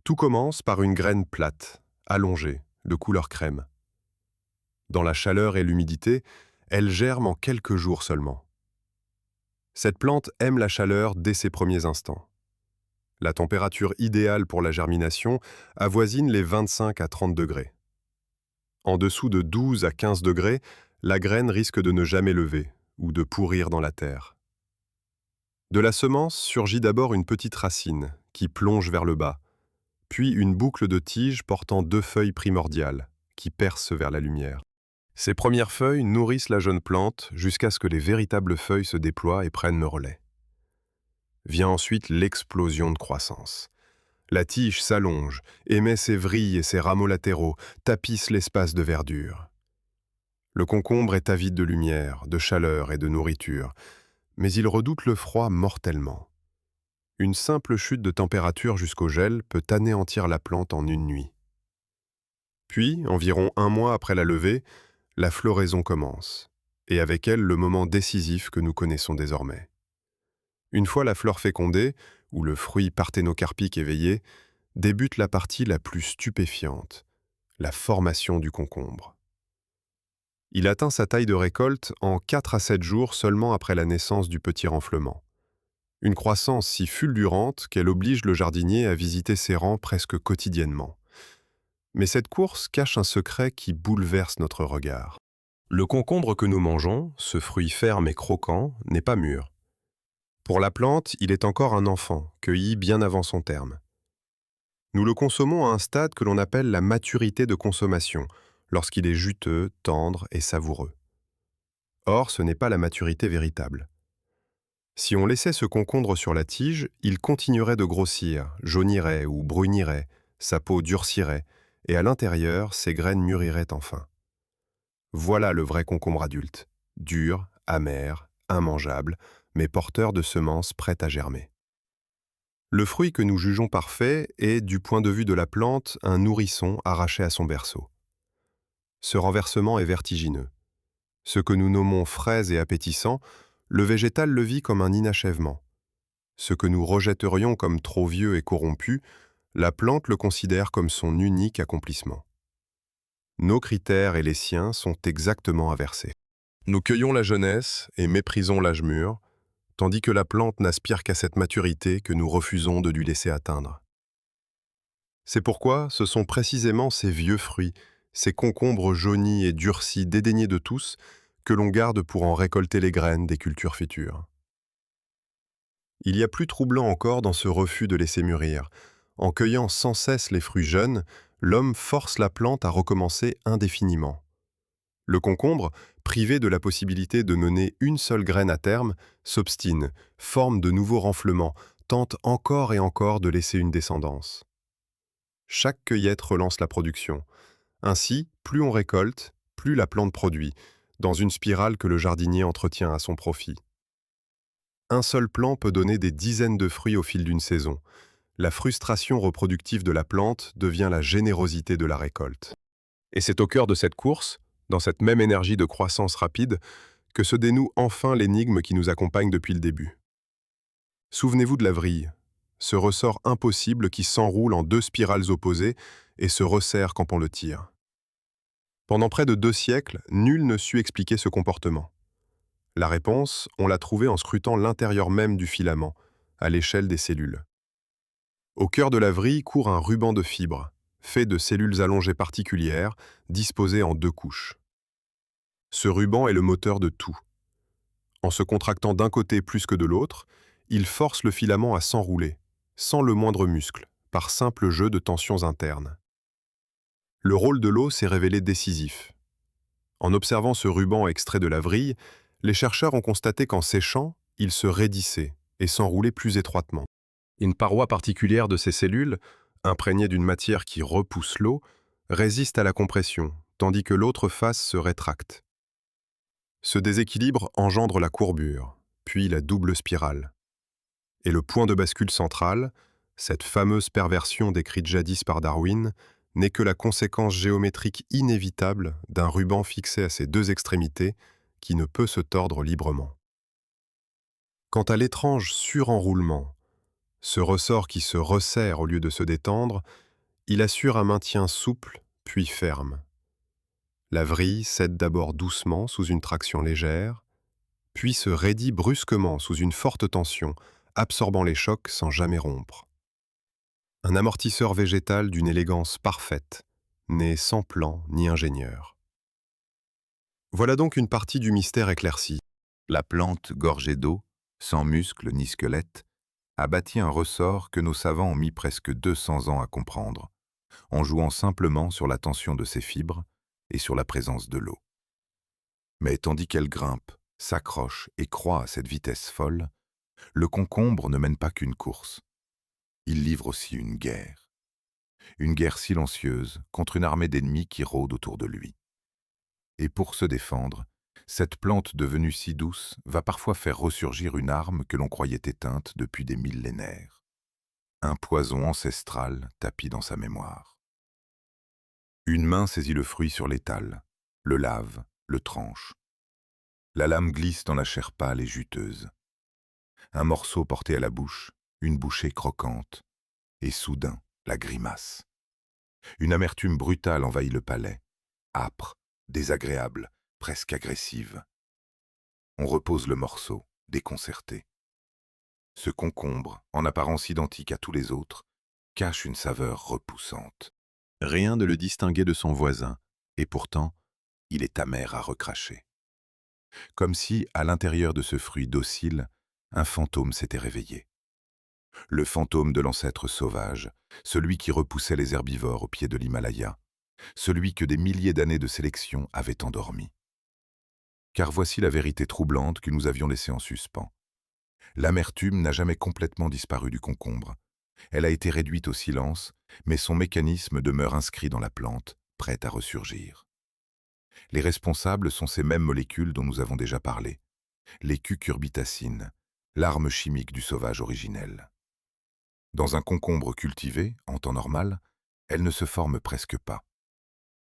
Tout commence par une graine plate, allongée, de couleur crème. Dans la chaleur et l'humidité, elle germe en quelques jours seulement. Cette plante aime la chaleur dès ses premiers instants. La température idéale pour la germination avoisine les 25 à 30 degrés. En dessous de 12 à 15 degrés, la graine risque de ne jamais lever ou de pourrir dans la terre. De la semence surgit d'abord une petite racine qui plonge vers le bas, puis une boucle de tige portant 2 feuilles primordiales qui percent vers la lumière. Ces premières feuilles nourrissent la jeune plante jusqu'à ce que les véritables feuilles se déploient et prennent le relais. Vient ensuite l'explosion de croissance. La tige s'allonge, émet ses vrilles et ses rameaux latéraux, tapisse l'espace de verdure. Le concombre est avide de lumière, de chaleur et de nourriture, mais il redoute le froid mortellement. Une simple chute de température jusqu'au gel peut anéantir la plante en une nuit. Puis, environ 1 mois après la levée, la floraison commence, et avec elle le moment décisif que nous connaissons désormais. Une fois la fleur fécondée, ou le fruit parthénocarpique éveillé, débute la partie la plus stupéfiante, la formation du concombre. Il atteint sa taille de récolte en 4 à 7 jours seulement après la naissance du petit renflement. Une croissance si fulgurante qu'elle oblige le jardinier à visiter ses rangs presque quotidiennement. Mais cette course cache un secret qui bouleverse notre regard. Le concombre que nous mangeons, ce fruit ferme et croquant, n'est pas mûr. Pour la plante, il est encore un enfant, cueilli bien avant son terme. Nous le consommons à un stade que l'on appelle la maturité de consommation, lorsqu'il est juteux, tendre et savoureux. Or, ce n'est pas la maturité véritable. Si on laissait ce concombre sur la tige, il continuerait de grossir, jaunirait ou brunirait, sa peau durcirait, et à l'intérieur, ses graines mûriraient enfin. Voilà le vrai concombre adulte, dur, amer, immangeable, mais porteur de semences prêtes à germer. Le fruit que nous jugeons parfait est, du point de vue de la plante, un nourrisson arraché à son berceau. Ce renversement est vertigineux. Ce que nous nommons frais et appétissant, le végétal le vit comme un inachèvement. Ce que nous rejetterions comme trop vieux et corrompu, la plante le considère comme son unique accomplissement. Nos critères et les siens sont exactement inversés. Nous cueillons la jeunesse et méprisons l'âge mûr, tandis que la plante n'aspire qu'à cette maturité que nous refusons de lui laisser atteindre. C'est pourquoi ce sont précisément ces vieux fruits, ces concombres jaunis et durcis dédaignés de tous, que l'on garde pour en récolter les graines des cultures futures. Il y a plus troublant encore dans ce refus de laisser mûrir. En cueillant sans cesse les fruits jeunes, l'homme force la plante à recommencer indéfiniment. Le concombre, privé de la possibilité de mener une seule graine à terme, s'obstine, forme de nouveaux renflements, tente encore et encore de laisser une descendance. Chaque cueillette relance la production. Ainsi, plus on récolte, plus la plante produit, dans une spirale que le jardinier entretient à son profit. Un seul plant peut donner des dizaines de fruits au fil d'une saison. La frustration reproductive de la plante devient la générosité de la récolte. Et c'est au cœur de cette course, dans cette même énergie de croissance rapide, que se dénoue enfin l'énigme qui nous accompagne depuis le début. Souvenez-vous de la vrille, ce ressort impossible qui s'enroule en 2 spirales opposées et se resserre quand on le tire. Pendant près de 2 siècles, nul ne sut expliquer ce comportement. La réponse, on l'a trouvée en scrutant l'intérieur même du filament, à l'échelle des cellules. Au cœur de la vrille court un ruban de fibres, fait de cellules allongées particulières, disposées en 2 couches. Ce ruban est le moteur de tout. En se contractant d'un côté plus que de l'autre, il force le filament à s'enrouler, sans le moindre muscle, par simple jeu de tensions internes. Le rôle de l'eau s'est révélé décisif. En observant ce ruban extrait de la vrille, les chercheurs ont constaté qu'en séchant, il se raidissait et s'enroulait plus étroitement. Une paroi particulière de ces cellules, imprégnée d'une matière qui repousse l'eau, résiste à la compression, tandis que l'autre face se rétracte. Ce déséquilibre engendre la courbure, puis la double spirale. Et le point de bascule central, cette fameuse perversion décrite jadis par Darwin, n'est que la conséquence géométrique inévitable d'un ruban fixé à ses deux extrémités qui ne peut se tordre librement. Quant à l'étrange surenroulement, ce ressort qui se resserre au lieu de se détendre, il assure un maintien souple puis ferme. La vrille cède d'abord doucement sous une traction légère, puis se raidit brusquement sous une forte tension, absorbant les chocs sans jamais rompre. Un amortisseur végétal d'une élégance parfaite, né sans plan ni ingénieur. Voilà donc une partie du mystère éclairci. La plante, gorgée d'eau, sans muscles ni squelette, a bâti un ressort que nos savants ont mis presque 200 ans à comprendre, en jouant simplement sur la tension de ses fibres et sur la présence de l'eau. Mais tandis qu'elle grimpe, s'accroche et croît à cette vitesse folle, le concombre ne mène pas qu'une course. Il livre aussi une guerre silencieuse contre une armée d'ennemis qui rôde autour de lui. Et pour se défendre, cette plante devenue si douce va parfois faire ressurgir une arme que l'on croyait éteinte depuis des millénaires. Un poison ancestral tapi dans sa mémoire. Une main saisit le fruit sur l'étal, le lave, le tranche. La lame glisse dans la chair pâle et juteuse. Un morceau porté à la bouche, une bouchée croquante, et soudain, la grimace. Une amertume brutale envahit le palais, âpre, désagréable, presque agressive. On repose le morceau, déconcerté. Ce concombre, en apparence identique à tous les autres, cache une saveur repoussante. Rien ne le distinguait de son voisin, et pourtant, il est amer à recracher. Comme si, à l'intérieur de ce fruit docile, un fantôme s'était réveillé. Le fantôme de l'ancêtre sauvage, celui qui repoussait les herbivores au pied de l'Himalaya, celui que des milliers d'années de sélection avaient endormi. Car voici la vérité troublante que nous avions laissée en suspens. L'amertume n'a jamais complètement disparu du concombre. Elle a été réduite au silence, mais son mécanisme demeure inscrit dans la plante, prête à ressurgir. Les responsables sont ces mêmes molécules dont nous avons déjà parlé, les cucurbitacines, l'arme chimique du sauvage originel. Dans un concombre cultivé, en temps normal, elle ne se forme presque pas.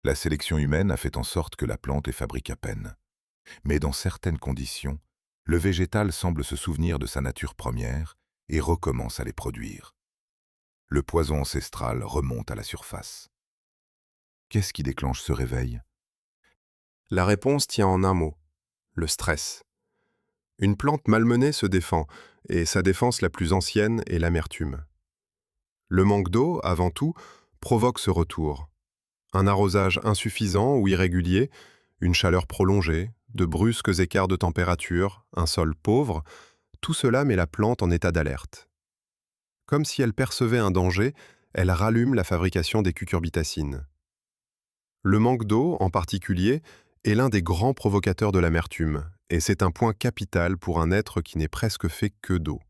La sélection humaine a fait en sorte que la plante les fabrique à peine. Mais dans certaines conditions, le végétal semble se souvenir de sa nature première et recommence à les produire. Le poison ancestral remonte à la surface. Qu'est-ce qui déclenche ce réveil? La réponse tient en un mot, le stress. Une plante malmenée se défend, et sa défense la plus ancienne est l'amertume. Le manque d'eau, avant tout, provoque ce retour. Un arrosage insuffisant ou irrégulier, une chaleur prolongée, de brusques écarts de température, un sol pauvre, tout cela met la plante en état d'alerte. Comme si elle percevait un danger, elle rallume la fabrication des cucurbitacines. Le manque d'eau, en particulier, est l'un des grands provocateurs de l'amertume, et c'est un point capital pour un être qui n'est presque fait que d'eau.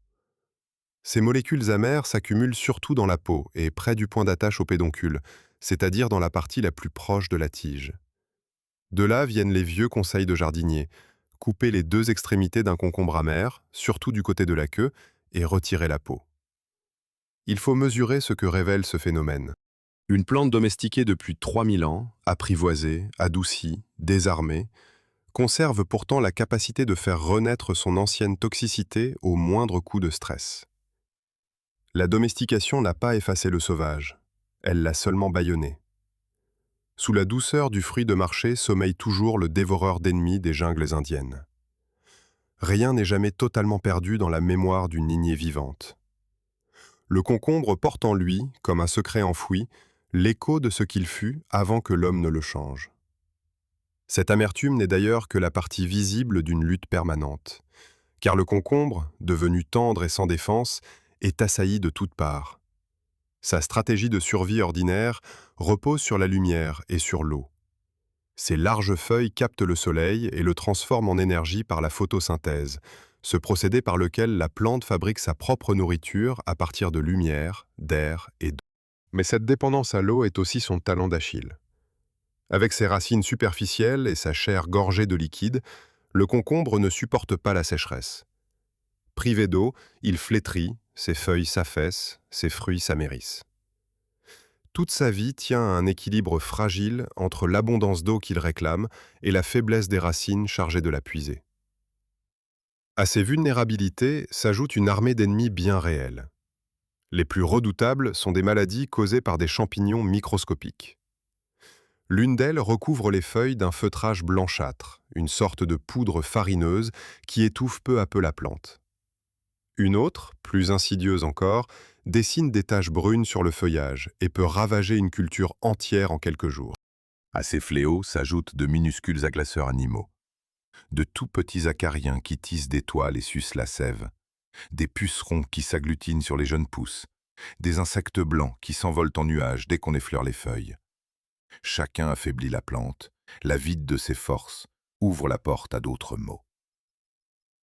Ces molécules amères s'accumulent surtout dans la peau et près du point d'attache au pédoncule, c'est-à-dire dans la partie la plus proche de la tige. De là viennent les vieux conseils de jardiniers: couper les deux extrémités d'un concombre amer, surtout du côté de la queue, et retirer la peau. Il faut mesurer ce que révèle ce phénomène. Une plante domestiquée depuis 3000 ans, apprivoisée, adoucie, désarmée, conserve pourtant la capacité de faire renaître son ancienne toxicité au moindre coup de stress. La domestication n'a pas effacé le sauvage, elle l'a seulement bâillonné. Sous la douceur du fruit de marché sommeille toujours le dévoreur d'ennemis des jungles indiennes. Rien n'est jamais totalement perdu dans la mémoire d'une lignée vivante. Le concombre porte en lui, comme un secret enfoui, l'écho de ce qu'il fut avant que l'homme ne le change. Cette amertume n'est d'ailleurs que la partie visible d'une lutte permanente, car le concombre, devenu tendre et sans défense, est assailli de toutes parts. Sa stratégie de survie ordinaire repose sur la lumière et sur l'eau. Ses larges feuilles captent le soleil et le transforment en énergie par la photosynthèse, ce procédé par lequel la plante fabrique sa propre nourriture à partir de lumière, d'air et d'eau. Mais cette dépendance à l'eau est aussi son talon d'Achille. Avec ses racines superficielles et sa chair gorgée de liquide, le concombre ne supporte pas la sécheresse. Privé d'eau, il flétrit, ses feuilles s'affaissent, ses fruits s'amérissent. Toute sa vie tient à un équilibre fragile entre l'abondance d'eau qu'il réclame et la faiblesse des racines chargées de la puiser. À ces vulnérabilités s'ajoute une armée d'ennemis bien réels. Les plus redoutables sont des maladies causées par des champignons microscopiques. L'une d'elles recouvre les feuilles d'un feutrage blanchâtre, une sorte de poudre farineuse qui étouffe peu à peu la plante. Une autre, plus insidieuse encore, dessine des taches brunes sur le feuillage et peut ravager une culture entière en quelques jours. À ces fléaux s'ajoutent de minuscules agresseurs animaux, de tout petits acariens qui tissent des toiles et sucent la sève, des pucerons qui s'agglutinent sur les jeunes pousses, des insectes blancs qui s'envolent en nuages dès qu'on effleure les feuilles. Chacun affaiblit la plante, la vide de ses forces, ouvre la porte à d'autres maux.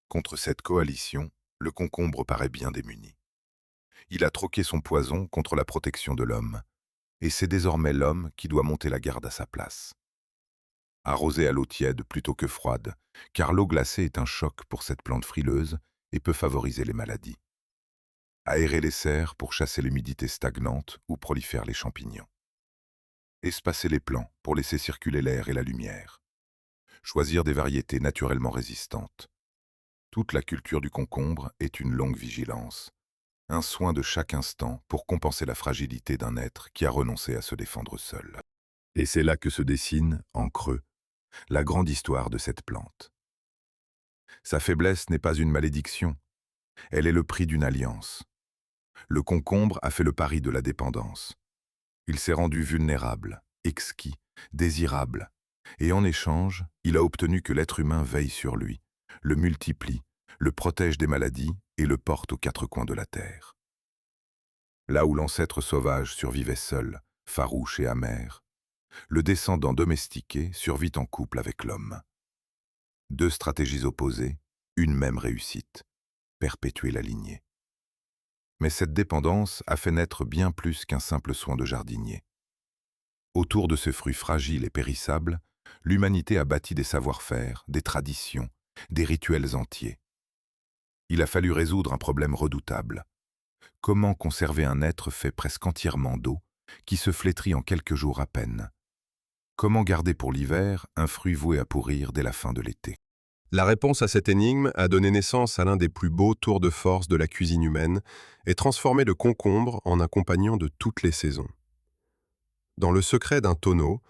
Contre cette coalition, le concombre paraît bien démuni. Il a troqué son poison contre la protection de l'homme, et c'est désormais l'homme qui doit monter la garde à sa place. Arroser à l'eau tiède plutôt que froide, car l'eau glacée est un choc pour cette plante frileuse et peut favoriser les maladies. Aérer les serres pour chasser l'humidité stagnante où prolifèrent les champignons. Espacer les plants pour laisser circuler l'air et la lumière. Choisir des variétés naturellement résistantes. Toute la culture du concombre est une longue vigilance, un soin de chaque instant pour compenser la fragilité d'un être qui a renoncé à se défendre seul. Et c'est là que se dessine, en creux, la grande histoire de cette plante. Sa faiblesse n'est pas une malédiction, elle est le prix d'une alliance. Le concombre a fait le pari de la dépendance. Il s'est rendu vulnérable, exquis, désirable, et en échange, il a obtenu que l'être humain veille sur lui, le multiplie, le protège des maladies et le porte aux quatre coins de la terre. Là où l'ancêtre sauvage survivait seul, farouche et amer, le descendant domestiqué survit en couple avec l'homme. Deux stratégies opposées, une même réussite, perpétuer la lignée. Mais cette dépendance a fait naître bien plus qu'un simple soin de jardinier. Autour de ce fruit fragile et périssable, l'humanité a bâti des savoir-faire, des traditions, des rituels entiers. Il a fallu résoudre un problème redoutable. Comment conserver un être fait presque entièrement d'eau, qui se flétrit en quelques jours à peine? Comment garder pour l'hiver un fruit voué à pourrir dès la fin de l'été? La réponse à cette énigme a donné naissance à l'un des plus beaux tours de force de la cuisine humaine et transformé le concombre en un compagnon de toutes les saisons. Dans le secret d'un tonneau,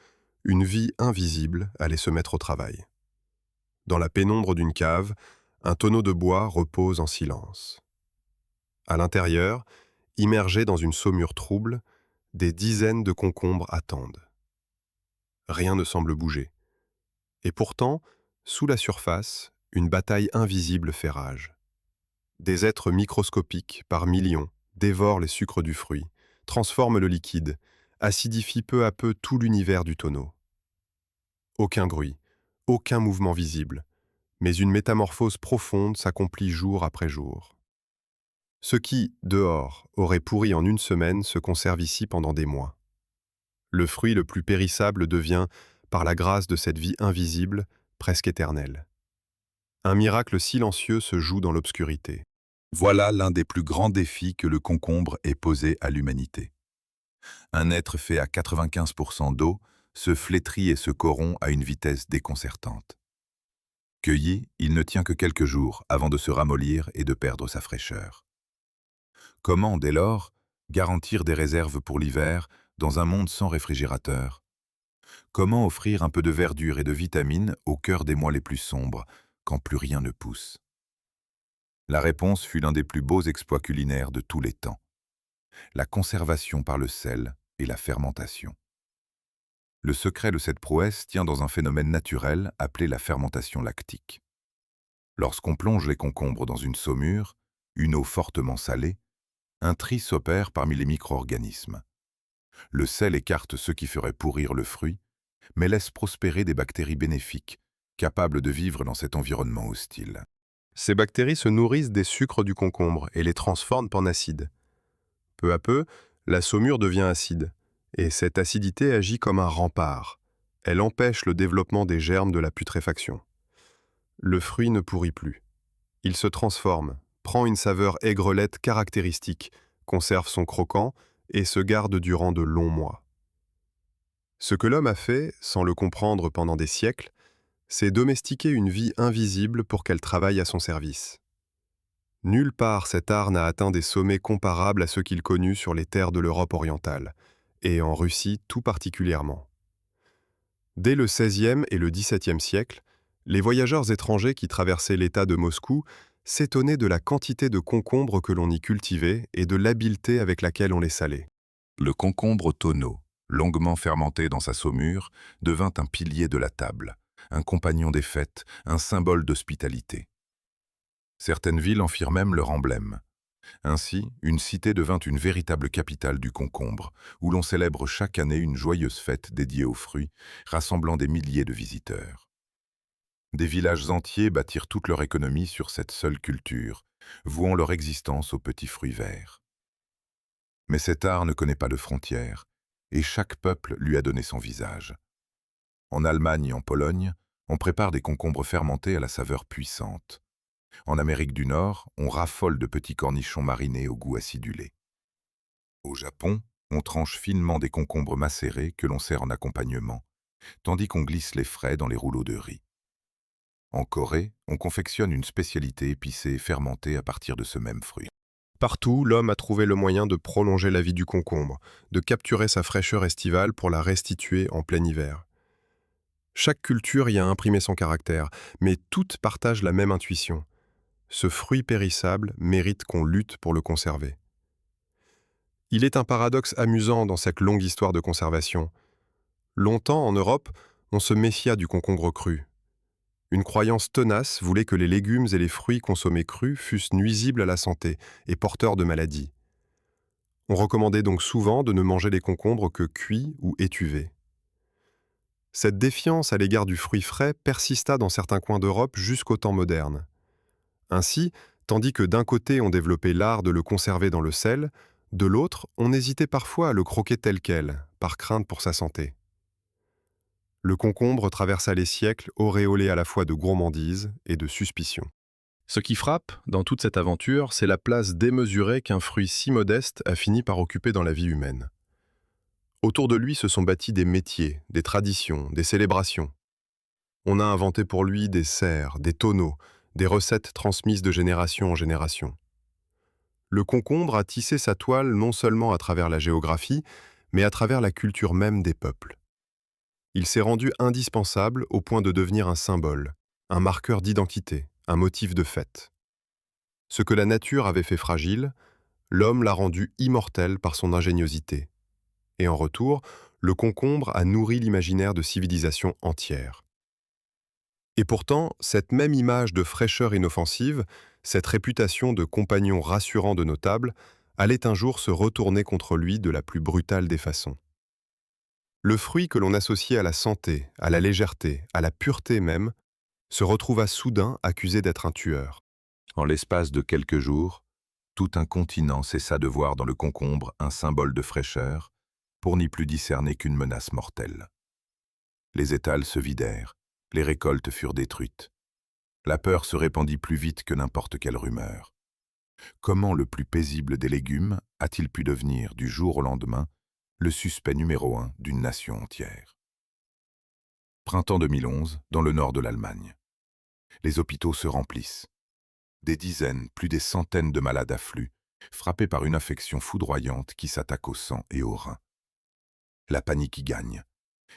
une vie invisible allait se mettre au travail. Dans la pénombre d'une cave, un tonneau de bois repose en silence. À l'intérieur, immergés dans une saumure trouble, des dizaines de concombres attendent. Rien ne semble bouger. Et pourtant, sous la surface, une bataille invisible fait rage. Des êtres microscopiques, par millions, dévorent les sucres du fruit, transforment le liquide, acidifient peu à peu tout l'univers du tonneau. Aucun bruit, aucun mouvement visible, mais une métamorphose profonde s'accomplit jour après jour. Ce qui, dehors, aurait pourri en une semaine se conserve ici pendant des mois. Le fruit le plus périssable devient, par la grâce de cette vie invisible, presque éternelle. Un miracle silencieux se joue dans l'obscurité. Voilà l'un des plus grands défis que le concombre ait posé à l'humanité. Un être fait à 95% d'eau se flétrit et se corrompt à une vitesse déconcertante. Cueilli, il ne tient que quelques jours avant de se ramollir et de perdre sa fraîcheur. Comment, dès lors, garantir des réserves pour l'hiver dans un monde sans réfrigérateur? Comment offrir un peu de verdure et de vitamines au cœur des mois les plus sombres, quand plus rien ne pousse? La réponse fut l'un des plus beaux exploits culinaires de tous les temps. La conservation par le sel et la fermentation. Le secret de cette prouesse tient dans un phénomène naturel appelé la fermentation lactique. Lorsqu'on plonge les concombres dans une saumure, une eau fortement salée, un tri s'opère parmi les micro-organismes. Le sel écarte ceux qui feraient pourrir le fruit, mais laisse prospérer des bactéries bénéfiques, capables de vivre dans cet environnement hostile. Ces bactéries se nourrissent des sucres du concombre et les transforment en acide. Peu à peu, la saumure devient acide, et cette acidité agit comme un rempart. Elle empêche le développement des germes de la putréfaction. Le fruit ne pourrit plus. Il se transforme, prend une saveur aigrelette caractéristique, conserve son croquant et se garde durant de longs mois. Ce que l'homme a fait, sans le comprendre pendant des siècles, c'est domestiquer une vie invisible pour qu'elle travaille à son service. Nulle part cet art n'a atteint des sommets comparables à ceux qu'il connut sur les terres de l'Europe orientale, et en Russie tout particulièrement. Dès le XVIe et le XVIIe siècle, les voyageurs étrangers qui traversaient l'État de Moscou s'étonnaient de la quantité de concombres que l'on y cultivait et de l'habileté avec laquelle on les salait. Le concombre tonneau, longuement fermenté dans sa saumure, devint un pilier de la table, un compagnon des fêtes, un symbole d'hospitalité. Certaines villes en firent même leur emblème. Ainsi, une cité devint une véritable capitale du concombre, où l'on célèbre chaque année une joyeuse fête dédiée aux fruits, rassemblant des milliers de visiteurs. Des villages entiers bâtirent toute leur économie sur cette seule culture, vouant leur existence aux petits fruits verts. Mais cet art ne connaît pas de frontières, et chaque peuple lui a donné son visage. En Allemagne et en Pologne, on prépare des concombres fermentés à la saveur puissante. En Amérique du Nord, on raffole de petits cornichons marinés au goût acidulé. Au Japon, on tranche finement des concombres macérés que l'on sert en accompagnement, tandis qu'on glisse les frais dans les rouleaux de riz. En Corée, on confectionne une spécialité épicée et fermentée à partir de ce même fruit. Partout, l'homme a trouvé le moyen de prolonger la vie du concombre, de capturer sa fraîcheur estivale pour la restituer en plein hiver. Chaque culture y a imprimé son caractère, mais toutes partagent la même intuition. Ce fruit périssable mérite qu'on lutte pour le conserver. Il est un paradoxe amusant dans cette longue histoire de conservation. Longtemps, en Europe, on se méfia du concombre cru. Une croyance tenace voulait que les légumes et les fruits consommés crus fussent nuisibles à la santé et porteurs de maladies. On recommandait donc souvent de ne manger les concombres que cuits ou étuvés. Cette défiance à l'égard du fruit frais persista dans certains coins d'Europe jusqu'au temps moderne. Ainsi, tandis que d'un côté on développait l'art de le conserver dans le sel, de l'autre, on hésitait parfois à le croquer tel quel, par crainte pour sa santé. Le concombre traversa les siècles auréolé à la fois de gourmandise et de suspicion. Ce qui frappe, dans toute cette aventure, c'est la place démesurée qu'un fruit si modeste a fini par occuper dans la vie humaine. Autour de lui se sont bâtis des métiers, des traditions, des célébrations. On a inventé pour lui des serres, des tonneaux, des recettes transmises de génération en génération. Le concombre a tissé sa toile non seulement à travers la géographie, mais à travers la culture même des peuples. Il s'est rendu indispensable au point de devenir un symbole, un marqueur d'identité, un motif de fête. Ce que la nature avait fait fragile, l'homme l'a rendu immortel par son ingéniosité. Et en retour, le concombre a nourri l'imaginaire de civilisations entières. Et pourtant, cette même image de fraîcheur inoffensive, cette réputation de compagnon rassurant de nos tables, allait un jour se retourner contre lui de la plus brutale des façons. Le fruit que l'on associait à la santé, à la légèreté, à la pureté même, se retrouva soudain accusé d'être un tueur. En l'espace de quelques jours, tout un continent cessa de voir dans le concombre un symbole de fraîcheur, pour n'y plus discerner qu'une menace mortelle. Les étals se vidèrent, les récoltes furent détruites. La peur se répandit plus vite que n'importe quelle rumeur. Comment le plus paisible des légumes a-t-il pu devenir, du jour au lendemain, le suspect numéro 1 d'une nation entière? Printemps 2011, dans le nord de l'Allemagne. Les hôpitaux se remplissent. Des dizaines, plus des centaines de malades affluent, frappés par une infection foudroyante qui s'attaque au sang et aux reins. La panique y gagne.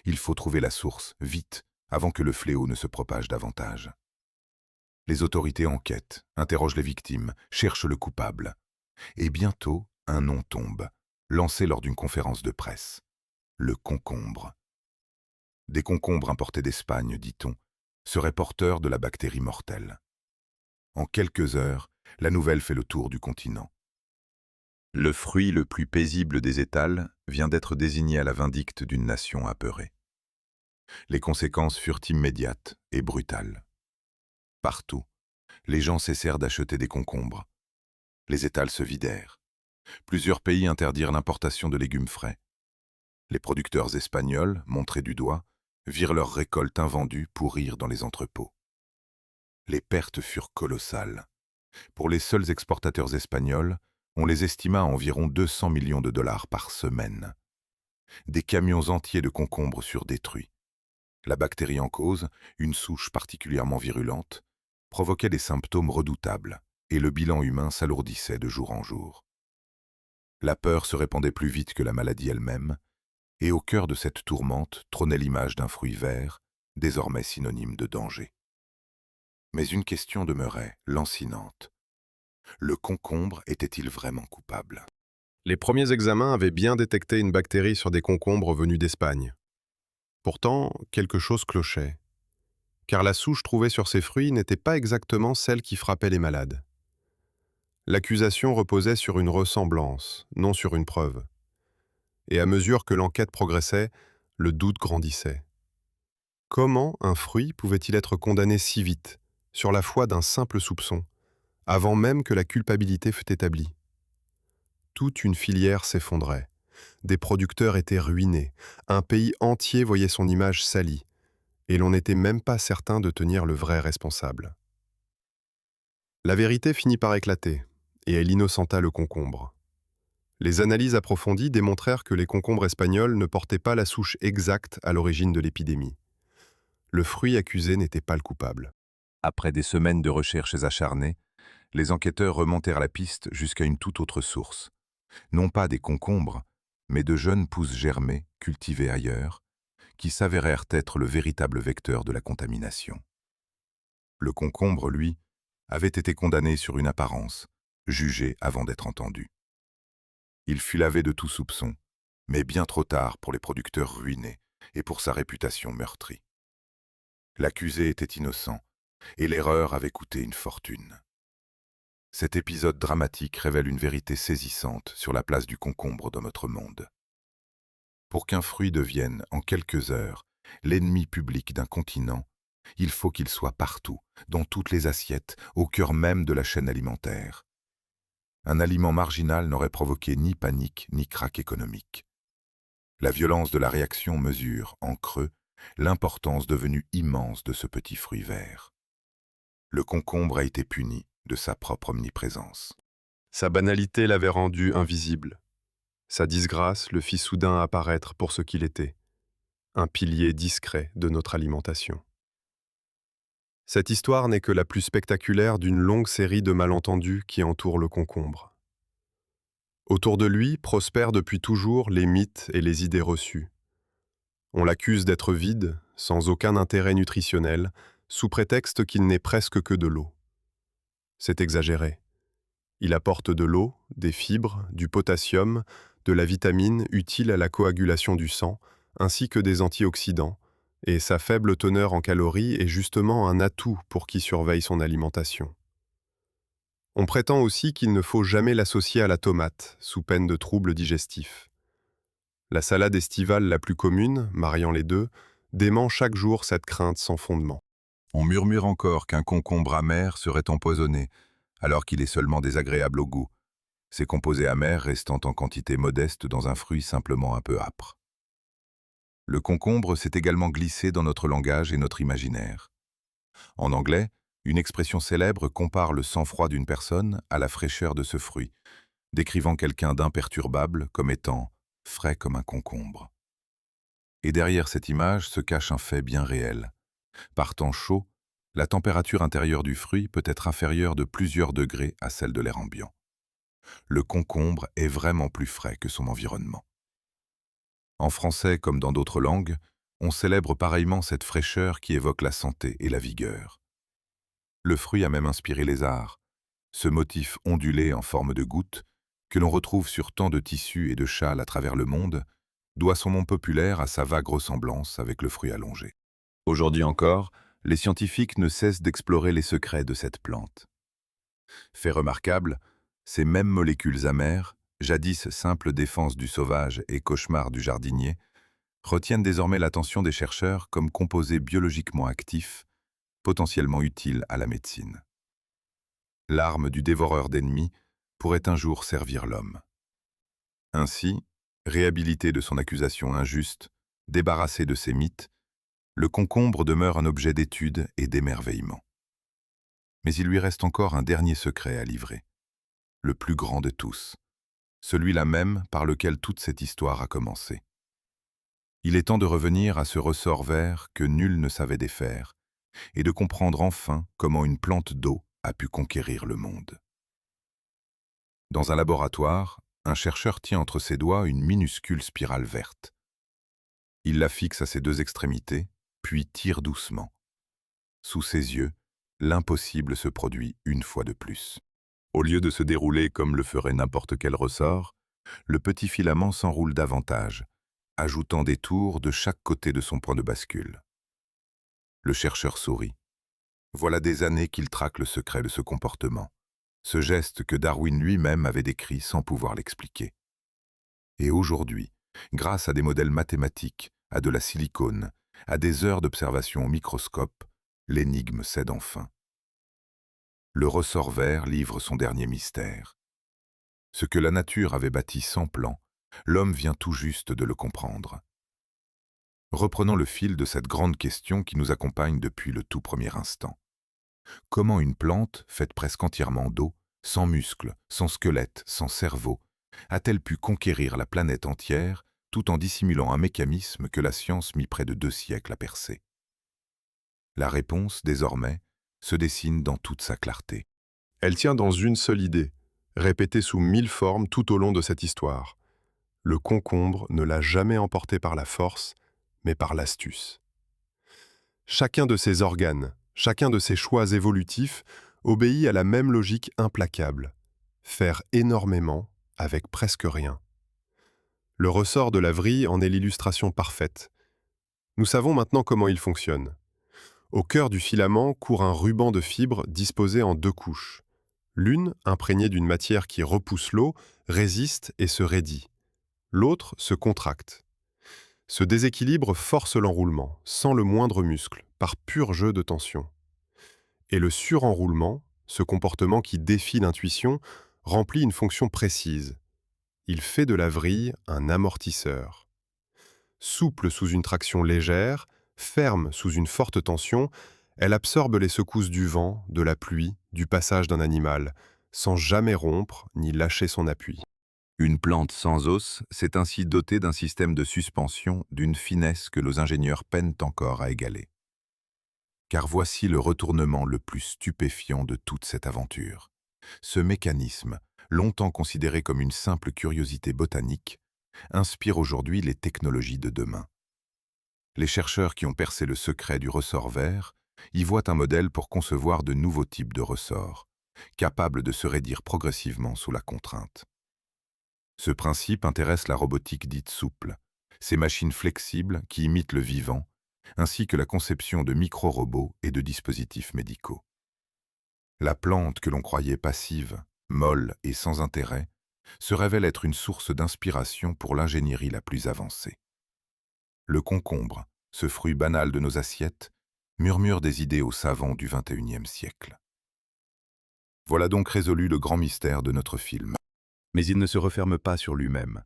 Il faut trouver la source, vite, avant que le fléau ne se propage davantage. Les autorités enquêtent, interrogent les victimes, cherchent le coupable. Et bientôt, un nom tombe, lancé lors d'une conférence de presse. Le concombre. Des concombres importés d'Espagne, dit-on, seraient porteurs de la bactérie mortelle. En quelques heures, la nouvelle fait le tour du continent. Le fruit le plus paisible des étals vient d'être désigné à la vindicte d'une nation apeurée. Les conséquences furent immédiates et brutales. Partout, les gens cessèrent d'acheter des concombres. Les étals se vidèrent. Plusieurs pays interdirent l'importation de légumes frais. Les producteurs espagnols, montrés du doigt, virent leurs récoltes invendues pourrir dans les entrepôts. Les pertes furent colossales. Pour les seuls exportateurs espagnols, on les estima à environ 200 millions de dollars par semaine. Des camions entiers de concombres furent détruits. La bactérie en cause, une souche particulièrement virulente, provoquait des symptômes redoutables et le bilan humain s'alourdissait de jour en jour. La peur se répandait plus vite que la maladie elle-même, et au cœur de cette tourmente trônait l'image d'un fruit vert, désormais synonyme de danger. Mais une question demeurait, lancinante. Le concombre était-il vraiment coupable? Les premiers examens avaient bien détecté une bactérie sur des concombres venus d'Espagne. Pourtant, quelque chose clochait, car la souche trouvée sur ces fruits n'était pas exactement celle qui frappait les malades. L'accusation reposait sur une ressemblance, non sur une preuve. Et à mesure que l'enquête progressait, le doute grandissait. Comment un fruit pouvait-il être condamné si vite, sur la foi d'un simple soupçon, avant même que la culpabilité fût établie? Toute une filière s'effondrait. Des producteurs étaient ruinés, un pays entier voyait son image salie, et l'on n'était même pas certain de tenir le vrai responsable. La vérité finit par éclater, et elle innocenta le concombre. Les analyses approfondies démontrèrent que les concombres espagnols ne portaient pas la souche exacte à l'origine de l'épidémie. Le fruit accusé n'était pas le coupable. Après des semaines de recherches acharnées, les enquêteurs remontèrent la piste jusqu'à une toute autre source. Non pas des concombres, mais de jeunes pousses germées, cultivées ailleurs, qui s'avérèrent être le véritable vecteur de la contamination. Le concombre, lui, avait été condamné sur une apparence, jugé avant d'être entendu. Il fut lavé de tout soupçon, mais bien trop tard pour les producteurs ruinés et pour sa réputation meurtrie. L'accusé était innocent, et l'erreur avait coûté une fortune. Cet épisode dramatique révèle une vérité saisissante sur la place du concombre dans notre monde. Pour qu'un fruit devienne, en quelques heures, l'ennemi public d'un continent, il faut qu'il soit partout, dans toutes les assiettes, au cœur même de la chaîne alimentaire. Un aliment marginal n'aurait provoqué ni panique ni krach économique. La violence de la réaction mesure, en creux, l'importance devenue immense de ce petit fruit vert. Le concombre a été puni de sa propre omniprésence. Sa banalité l'avait rendu invisible. Sa disgrâce le fit soudain apparaître pour ce qu'il était, un pilier discret de notre alimentation. Cette histoire n'est que la plus spectaculaire d'une longue série de malentendus qui entourent le concombre. Autour de lui prospèrent depuis toujours les mythes et les idées reçues. On l'accuse d'être vide, sans aucun intérêt nutritionnel, sous prétexte qu'il n'est presque que de l'eau. C'est exagéré. Il apporte de l'eau, des fibres, du potassium, de la vitamine utile à la coagulation du sang, ainsi que des antioxydants, et sa faible teneur en calories est justement un atout pour qui surveille son alimentation. On prétend aussi qu'il ne faut jamais l'associer à la tomate, sous peine de troubles digestifs. La salade estivale la plus commune, mariant les deux, dément chaque jour cette crainte sans fondement. On murmure encore qu'un concombre amer serait empoisonné, alors qu'il est seulement désagréable au goût, ces composés amers restant en quantité modeste dans un fruit simplement un peu âpre. Le concombre s'est également glissé dans notre langage et notre imaginaire. En anglais, une expression célèbre compare le sang-froid d'une personne à la fraîcheur de ce fruit, décrivant quelqu'un d'imperturbable comme étant frais comme un concombre. Et derrière cette image se cache un fait bien réel. Par temps chaud, la température intérieure du fruit peut être inférieure de plusieurs degrés à celle de l'air ambiant. Le concombre est vraiment plus frais que son environnement. En français comme dans d'autres langues, on célèbre pareillement cette fraîcheur qui évoque la santé et la vigueur. Le fruit a même inspiré les arts, ce motif ondulé en forme de goutte que l'on retrouve sur tant de tissus et de châles à travers le monde doit son nom populaire à sa vague ressemblance avec le fruit allongé. Aujourd'hui encore, les scientifiques ne cessent d'explorer les secrets de cette plante. Fait remarquable, ces mêmes molécules amères, jadis simple défense du sauvage et cauchemar du jardinier, retiennent désormais l'attention des chercheurs comme composés biologiquement actifs, potentiellement utiles à la médecine. L'arme du dévoreur d'ennemis pourrait un jour servir l'homme. Ainsi, réhabilité de son accusation injuste, débarrassé de ses mythes, le concombre demeure un objet d'étude et d'émerveillement. Mais il lui reste encore un dernier secret à livrer, le plus grand de tous, celui-là même par lequel toute cette histoire a commencé. Il est temps de revenir à ce ressort vert que nul ne savait défaire, et de comprendre enfin comment une plante d'eau a pu conquérir le monde. Dans un laboratoire, un chercheur tient entre ses doigts une minuscule spirale verte. Il la fixe à ses deux extrémités, puis tire doucement. Sous ses yeux, l'impossible se produit une fois de plus. Au lieu de se dérouler comme le ferait n'importe quel ressort, le petit filament s'enroule davantage, ajoutant des tours de chaque côté de son point de bascule. Le chercheur sourit. Voilà des années qu'il traque le secret de ce comportement, ce geste que Darwin lui-même avait décrit sans pouvoir l'expliquer. Et aujourd'hui, grâce à des modèles mathématiques, à de la silicone, à des heures d'observation au microscope, l'énigme cède enfin. Le ressort vert livre son dernier mystère. Ce que la nature avait bâti sans plan, l'homme vient tout juste de le comprendre. Reprenons le fil de cette grande question qui nous accompagne depuis le tout premier instant. Comment une plante, faite presque entièrement d'eau, sans muscles, sans squelette, sans cerveau, a-t-elle pu conquérir la planète entière tout en dissimulant un mécanisme que la science mit près de 2 siècles à percer? La réponse, désormais, se dessine dans toute sa clarté. Elle tient dans une seule idée, répétée sous 1000 formes tout au long de cette histoire. Le concombre ne l'a jamais emporté par la force, mais par l'astuce. Chacun de ses organes, chacun de ses choix évolutifs obéit à la même logique implacable: faire énormément avec presque rien. Le ressort de la vrille en est l'illustration parfaite. Nous savons maintenant comment il fonctionne. Au cœur du filament court un ruban de fibres disposé en 2 couches. L'une, imprégnée d'une matière qui repousse l'eau, résiste et se raidit. L'autre se contracte. Ce déséquilibre force l'enroulement, sans le moindre muscle, par pur jeu de tension. Et le surenroulement, ce comportement qui défie l'intuition, remplit une fonction précise. Il fait de la vrille un amortisseur. Souple sous une traction légère, ferme sous une forte tension, elle absorbe les secousses du vent, de la pluie, du passage d'un animal, sans jamais rompre ni lâcher son appui. Une plante sans os s'est ainsi dotée d'un système de suspension d'une finesse que nos ingénieurs peinent encore à égaler. Car voici le retournement le plus stupéfiant de toute cette aventure. Ce mécanisme, longtemps considéré comme une simple curiosité botanique, inspire aujourd'hui les technologies de demain. Les chercheurs qui ont percé le secret du ressort vert y voient un modèle pour concevoir de nouveaux types de ressorts, capables de se raidir progressivement sous la contrainte. Ce principe intéresse la robotique dite souple, ces machines flexibles qui imitent le vivant, ainsi que la conception de micro-robots et de dispositifs médicaux. La plante que l'on croyait passive, molle et sans intérêt, se révèle être une source d'inspiration pour l'ingénierie la plus avancée. Le concombre, ce fruit banal de nos assiettes, murmure des idées aux savants du XXIe siècle. Voilà donc résolu le grand mystère de notre film. Mais il ne se referme pas sur lui-même.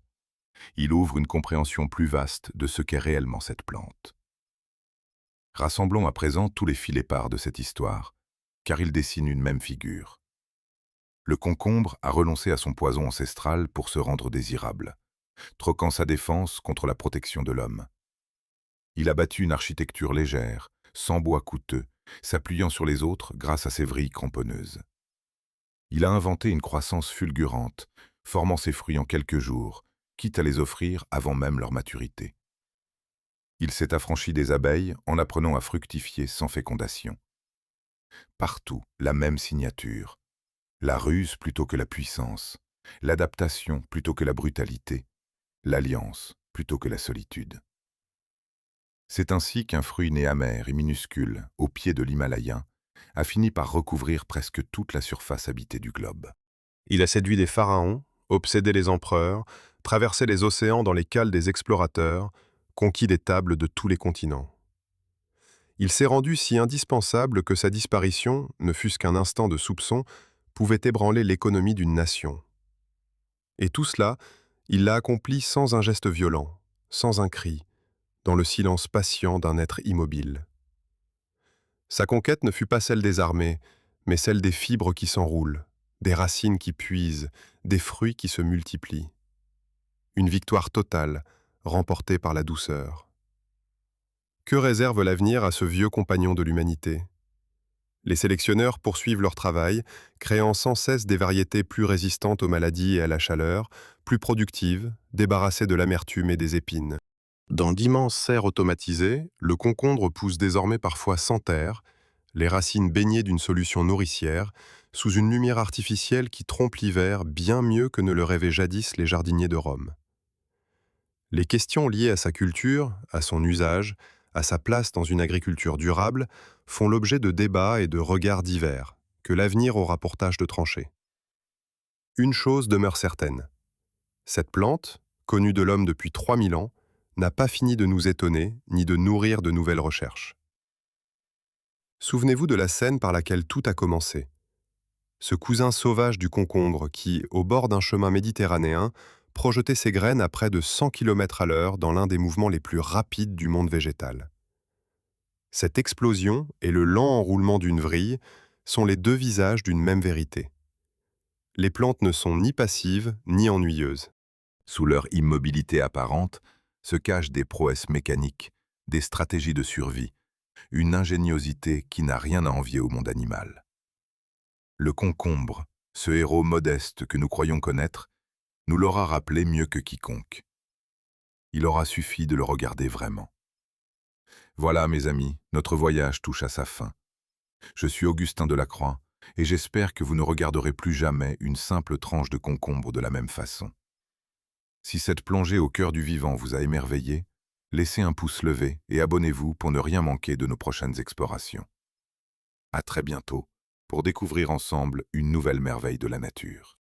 Il ouvre une compréhension plus vaste de ce qu'est réellement cette plante. Rassemblons à présent tous les fils épars de cette histoire, car ils dessinent une même figure. Le concombre a renoncé à son poison ancestral pour se rendre désirable, troquant sa défense contre la protection de l'homme. Il a bâti une architecture légère, sans bois coûteux, s'appuyant sur les autres grâce à ses vrilles cramponneuses. Il a inventé une croissance fulgurante, formant ses fruits en quelques jours, quitte à les offrir avant même leur maturité. Il s'est affranchi des abeilles en apprenant à fructifier sans fécondation. Partout, la même signature. La ruse plutôt que la puissance, l'adaptation plutôt que la brutalité, l'alliance plutôt que la solitude. C'est ainsi qu'un fruit né amer et minuscule, au pied de l'Himalaya, a fini par recouvrir presque toute la surface habitée du globe. Il a séduit des pharaons, obsédé les empereurs, traversé les océans dans les cales des explorateurs, conquis des tables de tous les continents. Il s'est rendu si indispensable que sa disparition, ne fût-ce qu'un instant de soupçon, pouvait ébranler l'économie d'une nation. Et tout cela, il l'a accompli sans un geste violent, sans un cri, dans le silence patient d'un être immobile. Sa conquête ne fut pas celle des armées, mais celle des fibres qui s'enroulent, des racines qui puisent, des fruits qui se multiplient. Une victoire totale, remportée par la douceur. Que réserve l'avenir à ce vieux compagnon de l'humanité? Les sélectionneurs poursuivent leur travail, créant sans cesse des variétés plus résistantes aux maladies et à la chaleur, plus productives, débarrassées de l'amertume et des épines. Dans d'immenses serres automatisées, le concombre pousse désormais parfois sans terre, les racines baignées d'une solution nourricière, sous une lumière artificielle qui trompe l'hiver bien mieux que ne le rêvaient jadis les jardiniers de Rome. Les questions liées à sa culture, à son usage, à sa place dans une agriculture durable, font l'objet de débats et de regards divers, que l'avenir aura pour tâche de trancher. Une chose demeure certaine. Cette plante, connue de l'homme depuis 3000 ans, n'a pas fini de nous étonner ni de nourrir de nouvelles recherches. Souvenez-vous de la scène par laquelle tout a commencé. Ce cousin sauvage du concombre qui, au bord d'un chemin méditerranéen, projetait ses graines à près de 100 km à l'heure dans l'un des mouvements les plus rapides du monde végétal. Cette explosion et le lent enroulement d'une vrille sont les deux visages d'une même vérité. Les plantes ne sont ni passives ni ennuyeuses. Sous leur immobilité apparente se cachent des prouesses mécaniques, des stratégies de survie, une ingéniosité qui n'a rien à envier au monde animal. Le concombre, ce héros modeste que nous croyons connaître, nous l'aura rappelé mieux que quiconque. Il aura suffi de le regarder vraiment. Voilà, mes amis, notre voyage touche à sa fin. Je suis Augustin Delacroix, et j'espère que vous ne regarderez plus jamais une simple tranche de concombre de la même façon. Si cette plongée au cœur du vivant vous a émerveillé, laissez un pouce levé et abonnez-vous pour ne rien manquer de nos prochaines explorations. À très bientôt pour découvrir ensemble une nouvelle merveille de la nature.